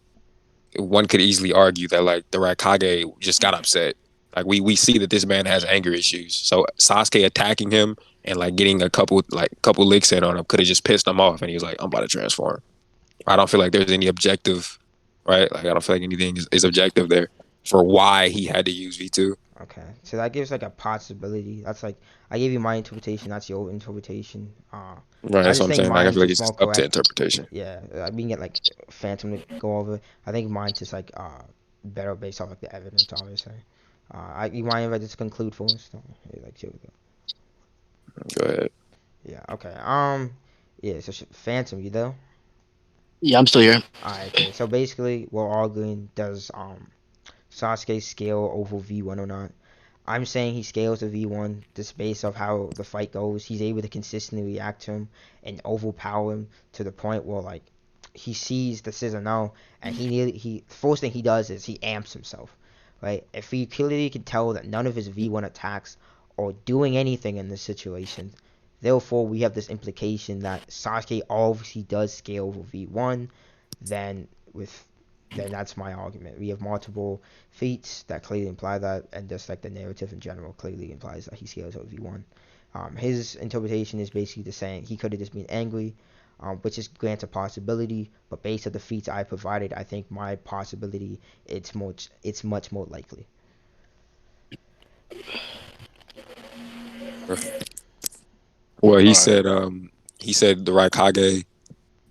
one could easily argue that like the Raikage just got upset. Like we see that this man has anger issues. So Sasuke attacking him and like getting a couple licks in on him could have just pissed him off, and he was like, "I'm about to transform." I don't feel like there's any objective, right? Like I don't feel like anything is objective there for why he had to use V2.
Okay, so that gives like a possibility. That's like I gave you my interpretation. That's your interpretation.
Right,
I
that's what
just
I'm
think
saying. Like I
mine's
feel like
just
it's
more
just up to
correct.
interpretation.
Yeah, we can get like Phantom to go over. I think mine's just like better based off like the evidence, obviously. You mind if I just conclude first? Like here we go.
Go ahead.
Yeah. Okay. Yeah. So Phantom, you there?
Yeah, I'm still here.
Alright. Okay. So basically, we're arguing does Sasuke scale over V1 or not? I'm saying he scales to V1 just based off how the fight goes. He's able to consistently react to him and overpower him to the point where like he sees the scissor now, and he first thing he does is he amps himself, right? If he clearly can tell that none of his V1 attacks are doing anything in this situation, therefore we have this implication that Sasuke obviously does scale over V1. Then with then that's my argument. We have multiple feats that clearly imply that, and just like the narrative in general clearly implies that he scales over V1. His interpretation is basically the saying he could have just been angry, which is grants a possibility, but based on the feats I provided, I think my possibility it's much more likely.
Well,
All right.
he said the Raikage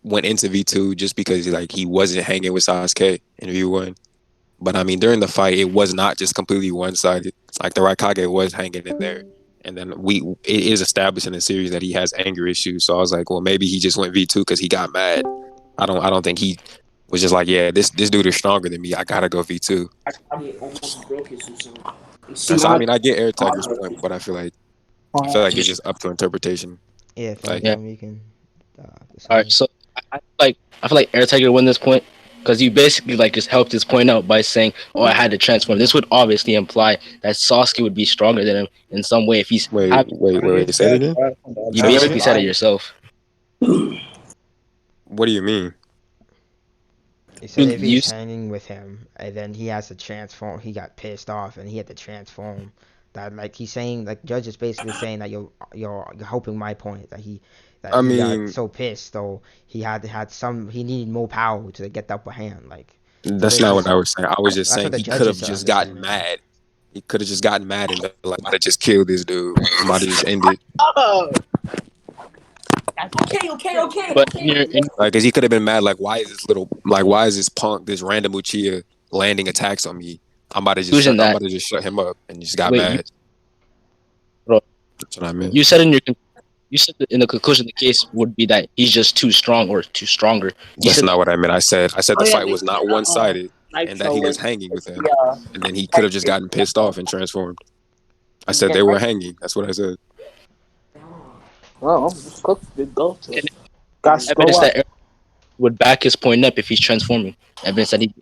went into V2 just because like he wasn't hanging with Sasuke in V1. But I mean, during the fight, it was not just completely one sided. Like the Raikage was hanging in there, and then it is established in the series that he has anger issues. So I was like, well, maybe he just went V2 because he got mad. I don't think he was just like, yeah, this dude is stronger than me. I gotta go V2. So I mean, I get Air Tiger's point, but I feel like it's just up to interpretation.
Yeah,
Like,
Yeah.
Phantom, you can
All right.
decide.
So I feel like Air Tiger win this point Because you basically like just helped his point out by saying, "Oh, I had to transform." This would obviously imply that Sasuke would be stronger than him in some way if he's
Wait,
happy.
wait, wait, wait. Say it again.
You
Say that
basically
again.
said it yourself.
What do you mean?
He said if
You
he's hanging with him and then he has to transform, he got pissed off and he had to transform. That like he's saying like Judge is basically saying that you're hoping my point that
I
he got
mean,
so pissed so he needed more power to get the upper hand like he's
that's not
basically
what I was saying. I was just
that's what
saying
the
he could have
judges are
just gotten
understanding.
mad. He could have just gotten mad and been like, I'm about to just kill this dude. I'm about to just end it.
but in
Like, cause he could have been mad. Like, why is this punk, this random Uchiha landing attacks on me?
conclusion
I'm
that
about to just shut him up, and just got
wait,
mad.
bro,
That's what I meant.
you said you said that in the conclusion the case would be that he's just too strong or too stronger. You
That's
said
not what I meant. I said the fight was not one sided, and that he was hanging with him, and then he could have just gotten pissed off and transformed. I said they were hanging. That's what I said.
Oh, just cook. Good go.
and
Guys, go
evidence
up.
that would back his point up if he's transforming. Evidence that he,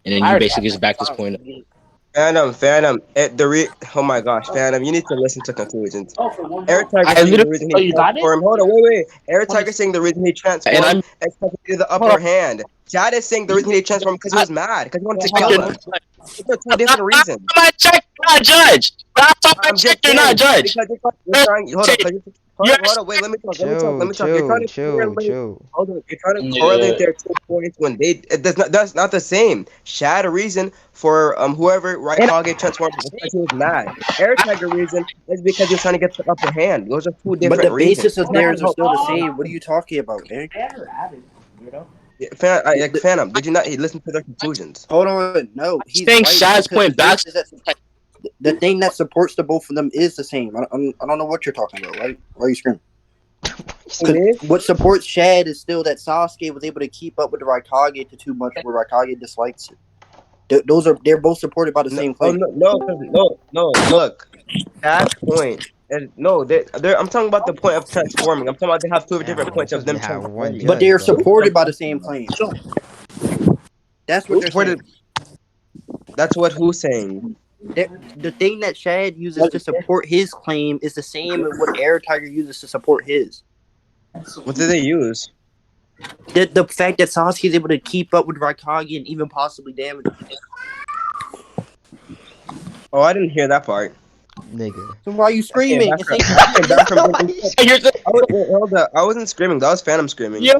and then you basically just backed his point up.
Phantom. Oh my gosh, Phantom. You need to listen to conclusions. Air
I
Tiger saying the
literally,
reason
Oh,
he
you got it?
transformed. Hold on, wait. Air Tiger saying the reason he
and
transformed
I'm
is because he needed the
hold
upper
on.
hand. Chad is saying the reason he transformed because he was mad, because he wanted to kill
You're
him. Those are two different reasons.
my check, not judge. That's on my
I'm
check,
just
you're not
saying
judge.
because you're trying. Hold on, 'cause
You're
hold on. Wait, let me talk. Let me talk. You're trying to correlate.
Chill.
Hold on. You're trying to correlate their 2 points when that's not the same. Shad a reason for whoever Raikage transformed is because he was mad. Air Tiger reason is because he was trying to get the upper hand. Those are two
But
different
the
reasons.
basis of theirs are still the same. What are you talking about, man?
Yeah, Phantom, did you not listen to their conclusions?
Hold on, no, he's
saying
right
Shad's
because the
point back.
basis that the thing that supports the both of them is the same. I don't know what you're talking about. Why are you screaming? Because what supports Shad is still that Sasuke was able to keep up with the Raikage to too much, where Raikage dislikes it. They're both supported by the
No,
same
oh,
claim.
no. Look, Shad's point. And no, I'm talking about the point of transforming. I'm talking about they have two different
Damn, we're
points of
supposed to
them
have one
transforming.
But
judge,
they're
bro.
supported by the same claim. That's what they're
Where
saying.
did, that's what who's saying.
The thing that Shad uses to support his claim is the same as what Air Tiger uses to support his.
What did they use?
The fact that Sasuke is able to keep up with Raikage and even possibly damage him.
Oh, I didn't hear that part.
Nigga.
So why are you
I came
screaming?
back
And
from.
saying
I came back from.
You're saying,
Hold up. I wasn't screaming. That was Phantom screaming.
yo,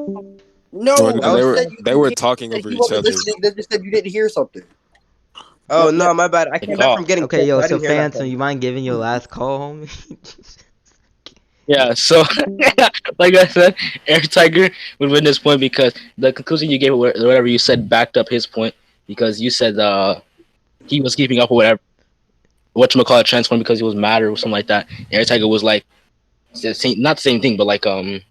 no,
Well,
you
no,
was-
said you
they were
can't-
talking
that
over
you
each
wasn't
other.
listening. They just said you didn't hear something.
Oh no, my bad. I came back from getting.
Okay,
kicked.
yo,
I
so
didn't hear that
Phantom,
part.
you mind giving your last call, homie?
yeah. So, like I said, Air Tiger would win this point because the conclusion you gave, or whatever you said, backed up his point because you said he was keeping up with whatchamacallit transform because he was mad or something like that. Air Tiger was like, not the same thing, but like it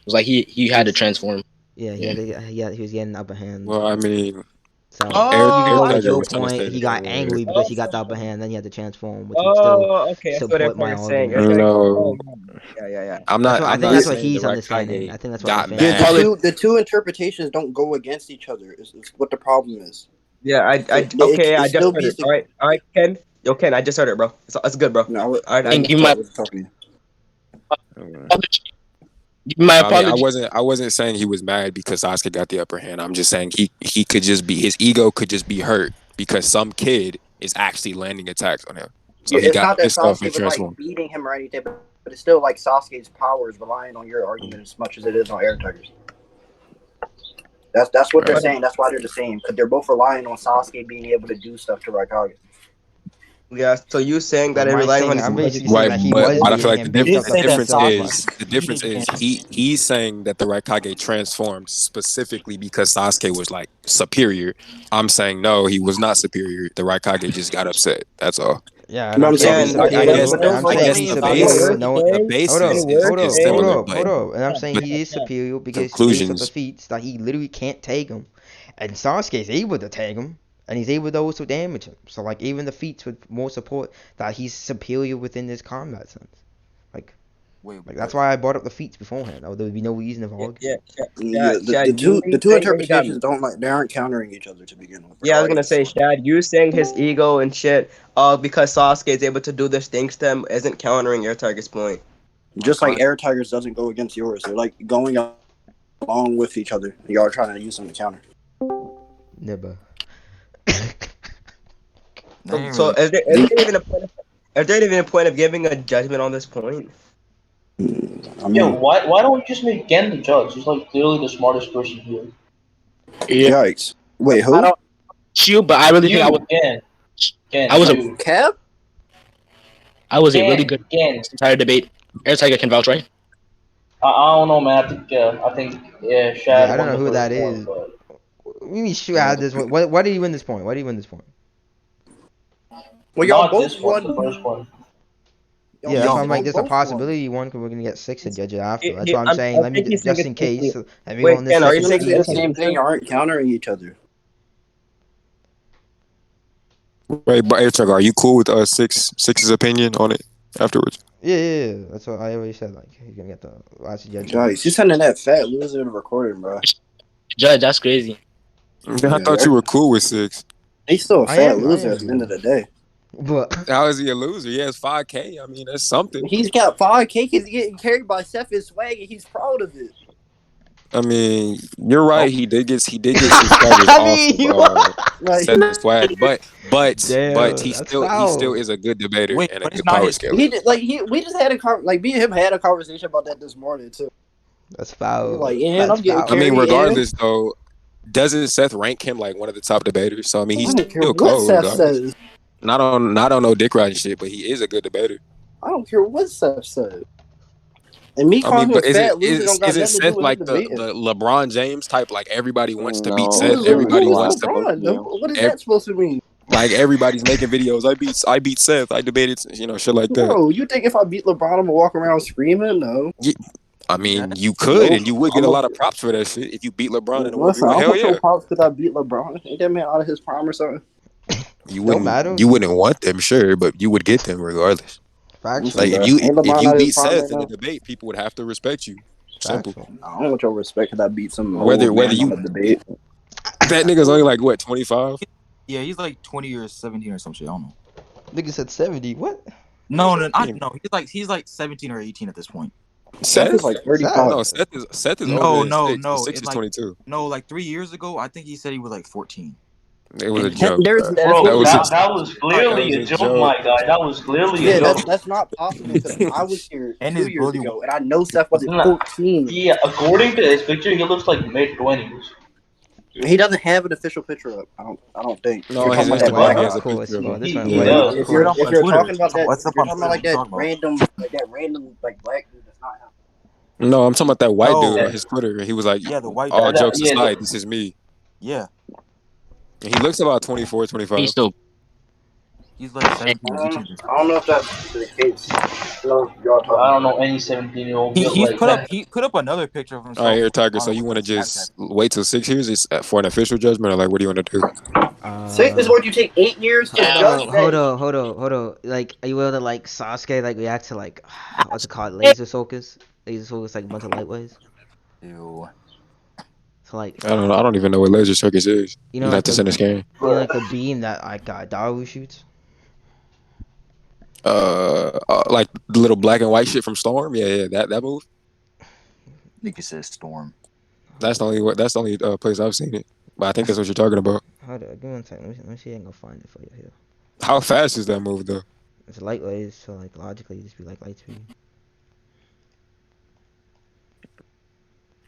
was like he had to transform.
Yeah, he was getting the upper hand.
Well, I mean,
So even
Air
though with
Tiger
your
was trying to
point,
say
he
that they
got
were.
angry because he got the upper hand, then he had to transform, which would still
Oh, okay. That's what Air
support my
Tiger's saying.
argument.
No,
Yeah.
I'm
That's
not.
what I
I'm
think.
not
That's what
saying the
he's understanding.
Raikage
I think that's what
got
the
Yeah,
fans.
mad.
The two interpretations don't go against each other. Is what the problem is.
Yeah, okay. I
It
just
still
heard
beats
it.
the.
All right, Ken. Yo, Ken. I just heard it, bro. It's good, bro.
No,
All right,
I
And
just
give
was talking to you.
my
I mean,
apology.
I wasn't saying he was mad because Sasuke got the upper hand. I'm just saying he could just be, his ego could just be hurt because some kid is actually landing attacks on him. So
Yeah,
he
it's
got
not that
pissed off
Sasuke
and
was like
transformed.
beating him or anything, but it's still like Sasuke's power is relying on your argument as much as it is on Air Tiger's. That's what they're
Right.
saying. That's why they're the same because they're both relying on Sasuke being able to do stuff to Raikage.
Yeah. So you saying that
But
it
my
relying on
thing,
his
I'm
because
basically saying
Right,
that he
but
was
I feel
beating
like
him based off
the
the
difference
self.
is he's saying that the Raikage transformed specifically because Sasuke was like superior. I'm saying no, he was not superior. The Raikage just got upset. That's all.
Yeah, and
No,
I'm
I'm
saying
Yeah,
he's
saying,
and
but,
I
but,
guess
superior,
but
and
those
I'm
are
saying
the
he's
claims of
superior.
base
No,
the
hold
basis
up, hold
is
up, hold
similar,
up,
but
hold up. And I'm saying
but
he is superior because based off the
conclusions.
feats that he literally can't take him, and Sasuke is able to take him, and he's able to also damage him. So like even the feats with more support that he's superior within this combat sense. Like
Wait,
Like that's why I brought up the feats beforehand. There would be no reason to argue.
Yeah,
the two
saying that he got.
interpretations don't they aren't countering each other to begin with,
Yeah, I was gonna
regardless.
say, Shad, you saying his ego and shit, because Sasuke is able to do this things to him, isn't countering Air Tiger's point.
Just like Air Tigers doesn't go against yours. They're like going along with each other. Y'all are trying to use them to counter.
Never.
So is there even a point of giving a judgment on this point?
I mean,
Yo, why don't we just make Gen the judge? He's like clearly the smartest person here.
yikes. Wait, who?
I don't you, but I really think I was.
Gen.
I was a.
you.
Cap?
I was a really good
Gen.
this entire debate. Air Tiger can vouch, right?
I don't know, man. I think Shad
Yeah, I don't
won
know
the
who
first
that
one,
is.
but
We need to have this. Why did he win this point? Why did he win this point?
Well, y'all
not
both
this one, the
won.
first one.
Yeah, that's why I'm like,
Y'all
there's a
both won.
possibility one we're gonna get 6 to judge it after. That's why I'm
I
saying. Let me
think he's saying
just in case. Let me go
Wait,
on this
Ken, are you
second
You're
saying
gonna say
speed.
the same thing. Aren't countering each other.
Right, but Airtruck, are you cool with Six's opinion on it afterwards?
Yeah. That's what I already said. Like, he's gonna get the last judgment.
Guys, you're sending that fat loser to recording, bro.
Judge, that's crazy.
I thought you were cool with 6.
He's still a
I
fat
am
loser at the end of the day.
But
How is he a loser? He has 5K. I mean, that's something.
He's got 5K. He's getting carried by Seth and Swag, and he's proud of it.
I mean, you're right. He did get subscribers
I
off
mean, you
Like,
Seth and Swag, but
damn,
he
that's
still
foul.
is a good debater
Wait,
and a
but it's
good
not
power
his.
scaler.
we just had me and him had a conversation about that this morning too.
That's
You're
foul.
like, and
That's
I'm getting
foul.
I mean,
carried.
regardless though, doesn't Seth rank him like one of the top debaters? So I mean,
I
he's
don't care
still
what
cold
Seth
regardless.
says.
Not on no dick riding shit, but he is a good debater.
I don't care what Seth says. And me
I
calling
mean,
him
but
fat loser don't got
isn't
nothing to do
Seth
with him
like the
debating.
LeBron James type? Like everybody wants to beat
No,
Seth.
Who's
Everybody wants to
LeBron? What is that supposed to mean?
like everybody's making videos. I beat Seth. I debated, shit like that.
Bro, you think if I beat LeBron, I'm gonna walk around screaming? No.
I mean,
Yes.
you could,
Nope.
and you would get a lot of props for that shit if you beat LeBron in a 1v1.
Listen, I
Hell
don't
yeah,
show props because I beat LeBron. Ain't that man out of his prime or something?
Don't matter.
you wouldn't want them, sure, but you would get them regardless.
Listen,
Factual.
Like
bro. Ain't
if
LeBron
you
out of his
beat
prime right
Seth in
now?
a debate, people would have to respect you. Simple.
Factual.
I don't want your respect because I beat some
Whether
old man on
you
a debate.
that nigga's only like what 25.
Yeah, he's like 20 or 17 or some shit. I don't know.
Nigga said 70. What?
No, he's like 17 or 18 at this point.
Seth is
Seth?
like
Seth?
35.
No, Seth is
No,
older than
no,
6.
no.
6 is
Like
22.
no, like 3 years ago, I think he said he was like 14.
It was a
And
joke,
There's
bro.
that's
That
Bro,
was
not
that was clearly a joke, my guy. That was clearly a
yeah,
joke.
that's not possible because I was here
and
2
his
years
bully.
ago and I know Seth wasn't
Nah.
14.
Yeah, according to his picture, he looks like mid-20s.
He doesn't have an official picture up. I don't think.
no,
You're
on his
talking about that
Instagram.
black.
He
Wow,
has
of
a
course,
picture of
bro.
him.
This
He
man
does.
white.
Yeah,
Of
if
course.
Up on
you're
Twitter.
talking about that,
What's
if
up
you're
on
talking about
Twitter?
that
What you talking about?
random like black dude, that's not him.
No, I'm talking about that white dude
No.
on his Twitter. He was like,
Yeah, the white
all
dude.
jokes
Yeah,
aside, this is me.
Yeah,
And he looks about 24, 25.
He's still.
he's like 17 or 18.
I don't know if that's the case. No, y'all talking.
I don't know any 17-year-old
He
built
he's
like
put up
that.
he put up another picture of
All right,
himself
Air Tiger. So
on
you
with
want to
the Snapchat.
just wait till 6 years for an official judgment, or like, what do you want to do?
This is what you take 8 years to judge.
Hold on. Like, are you able to like Sasuke like react to like what's it called? Laser focus like a bunch of light waves.
Ew.
So like
I don't know. I don't even know what laser circus is.
you
You
know
have
like
to send a scan.
like the beam that like Daru shoots.
Like the little black and white shit from Storm. Yeah, that move.
Nigga says Storm.
That's the only place I've seen it. But I think that's what you're talking about.
Hold on, give me 1 second. Let me see if I can go find it for you here.
How fast is that move though?
It's light waves, so like logically it'd just be like light speed.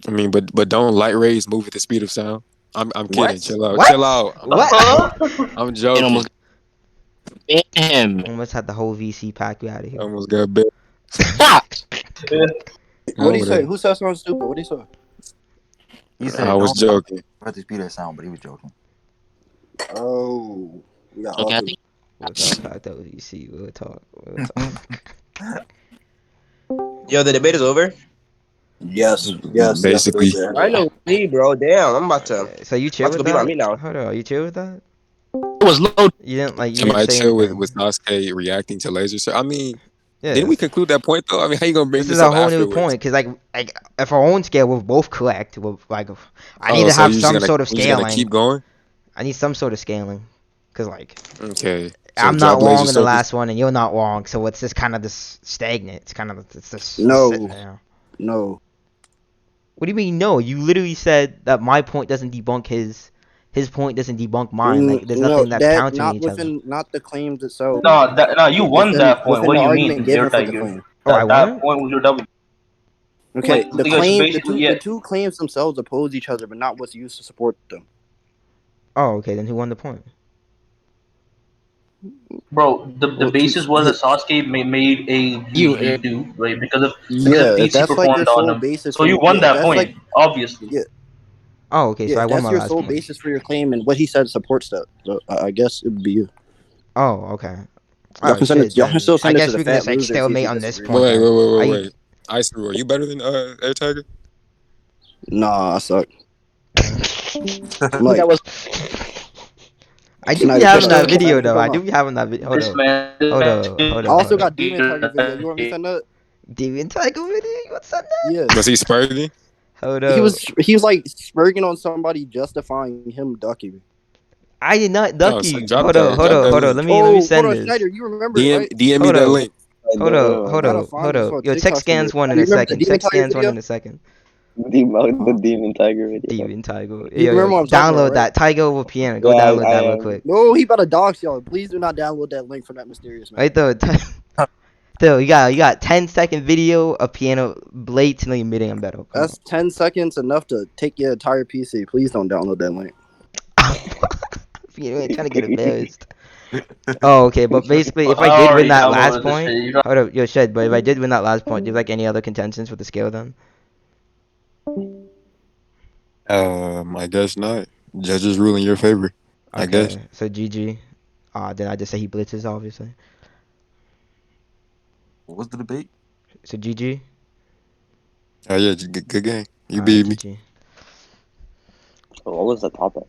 I mean, but don't light rays move at the speed of sound? I'm kidding.
What?
Chill out.
What?
Chill out.
What?
I'm
It
joking.
almost. Damn.
Almost had the whole VC pack you out of
I
here.
almost got bit.
What do you say? Who said something stupid? What do you say?
He said
I was
don't
joking.
at the speed of sound, but he was joking.
Oh, we got
Okay, I
others.
think
We'll talk about that with VC. We'll talk.
Yo, the debate is over.
Yes.
Basically.
I know me, bro. Damn, I'm about to
So you chill
go
with
beat my
that?
meat now.
Hold on, you chill with that?
it was low.
You didn't
Am I
say
chill
anything.
with Sasuke reacting to laser? I mean,
Yeah.
Didn't we conclude that point though? I mean, how you gonna bring
This
this
is a
up
whole new
afterwards?
point because like if our own scale we're both correct. We're like I need
Oh,
to
so
have some sort of
you're just gonna
scaling.
keep going?
I need some sort of scaling because like
Okay. So
I'm not
drop laser
wrong in the
circles.
last one and you're not wrong, so it's just kind of this stagnant. It's just sitting
No,
there.
no.
What do you mean no? You literally said that my point doesn't debunk his point doesn't debunk mine. Like there's
No,
nothing that's
that
countering
not
each other.
within not the claims itself.
No, you won
Within
that point.
within
What
the
do you
argument
mean,
given for the
airtiger?
claim.
Oh, I
That
won
point was your W.
Okay, the
Because
claim
basically, yeah,
the two claims themselves oppose each other, but not what's used to support them.
Oh, okay. Then who won the point?
bro. The
Well,
basis was that Sasuke made a
You
V2, right? Because of
yeah, if
feats he
that's like
performed
your
on
sole
him.
basis
So
for
you
yeah,
won
if
that
that's like
point, obviously.
yeah,
Oh, okay. So
yeah,
I
if
won
that's
my
your
last
sole
point.
basis for your claim, and what he said supports that. So I guess it would be you.
Oh, okay.
Y'all
Oh
can send it.
shit.
Y'all can
Then
still
I
send it to
guess
the
we can
fat
just like
loser and see if he
stalemate on this
disagrees.
point
wait,
then.
wait, wait, wait,
I
wait. Ice Are you better than Air Tiger?
Nah, I suck.
That
Like
was
I do be
Snyder,
having
Crystal,
that
Bro,
video
Snyder,
though.
come
I do
on.
be having that video. Hold
this
up.
man.
Hold up. Hold
I
up.
also
Hold up.
got Demon Tiger video. You want me to send that?
Demon Tiger video? You want to send that?
Yeah.
Was he spurting?
Hold
He
up.
was like spurging on somebody justifying him ducking.
I did not duck
Oh, so
you.
drop
Hold up.
that,
Hold
drop
up.
that
Hold up.
link.
Let me
Oh, hold
send
on,
this.
Schneider, you remember it, right?
DM me
Hold
that
up.
link.
Hold up. Hold
Matter of
up.
fact, I
Hold
just
up.
saw a
Yo,
TikTok
text
somewhere.
scans one in
You
a
remember the
second.
Demon
Text
Tiger
scans one
video?
in a second.
The Demon Tiger video.
Demon Tiger.
You
Yo,
remember what I'm talking about,
download
right?
that. Tiger over piano. Go
Yeah,
download
I
that real
am.
quick.
No, he about to dox y'all. Please do not download that link from that mysterious man.
Right though. Though you got 10-second video of piano blatantly admitting I'm better. Come
That's 10 seconds enough to take your entire PC. Please don't download that link.
on. You ain't trying to get embarrassed. Oh, okay. But basically, if I
I
did win
already
that last
downloaded this
point,
shit. You know,
hold up, yo, Shed. But if I did win that last point, do you have like any other contentions with the scale then?
I guess not. Judges rule in your favor. I guess.
Okay. So GG. Then I just say he blitzes, obviously.
What was the debate?
So GG.
Oh yeah, good game. You
All right,
beat me.
GG.
What was the topic?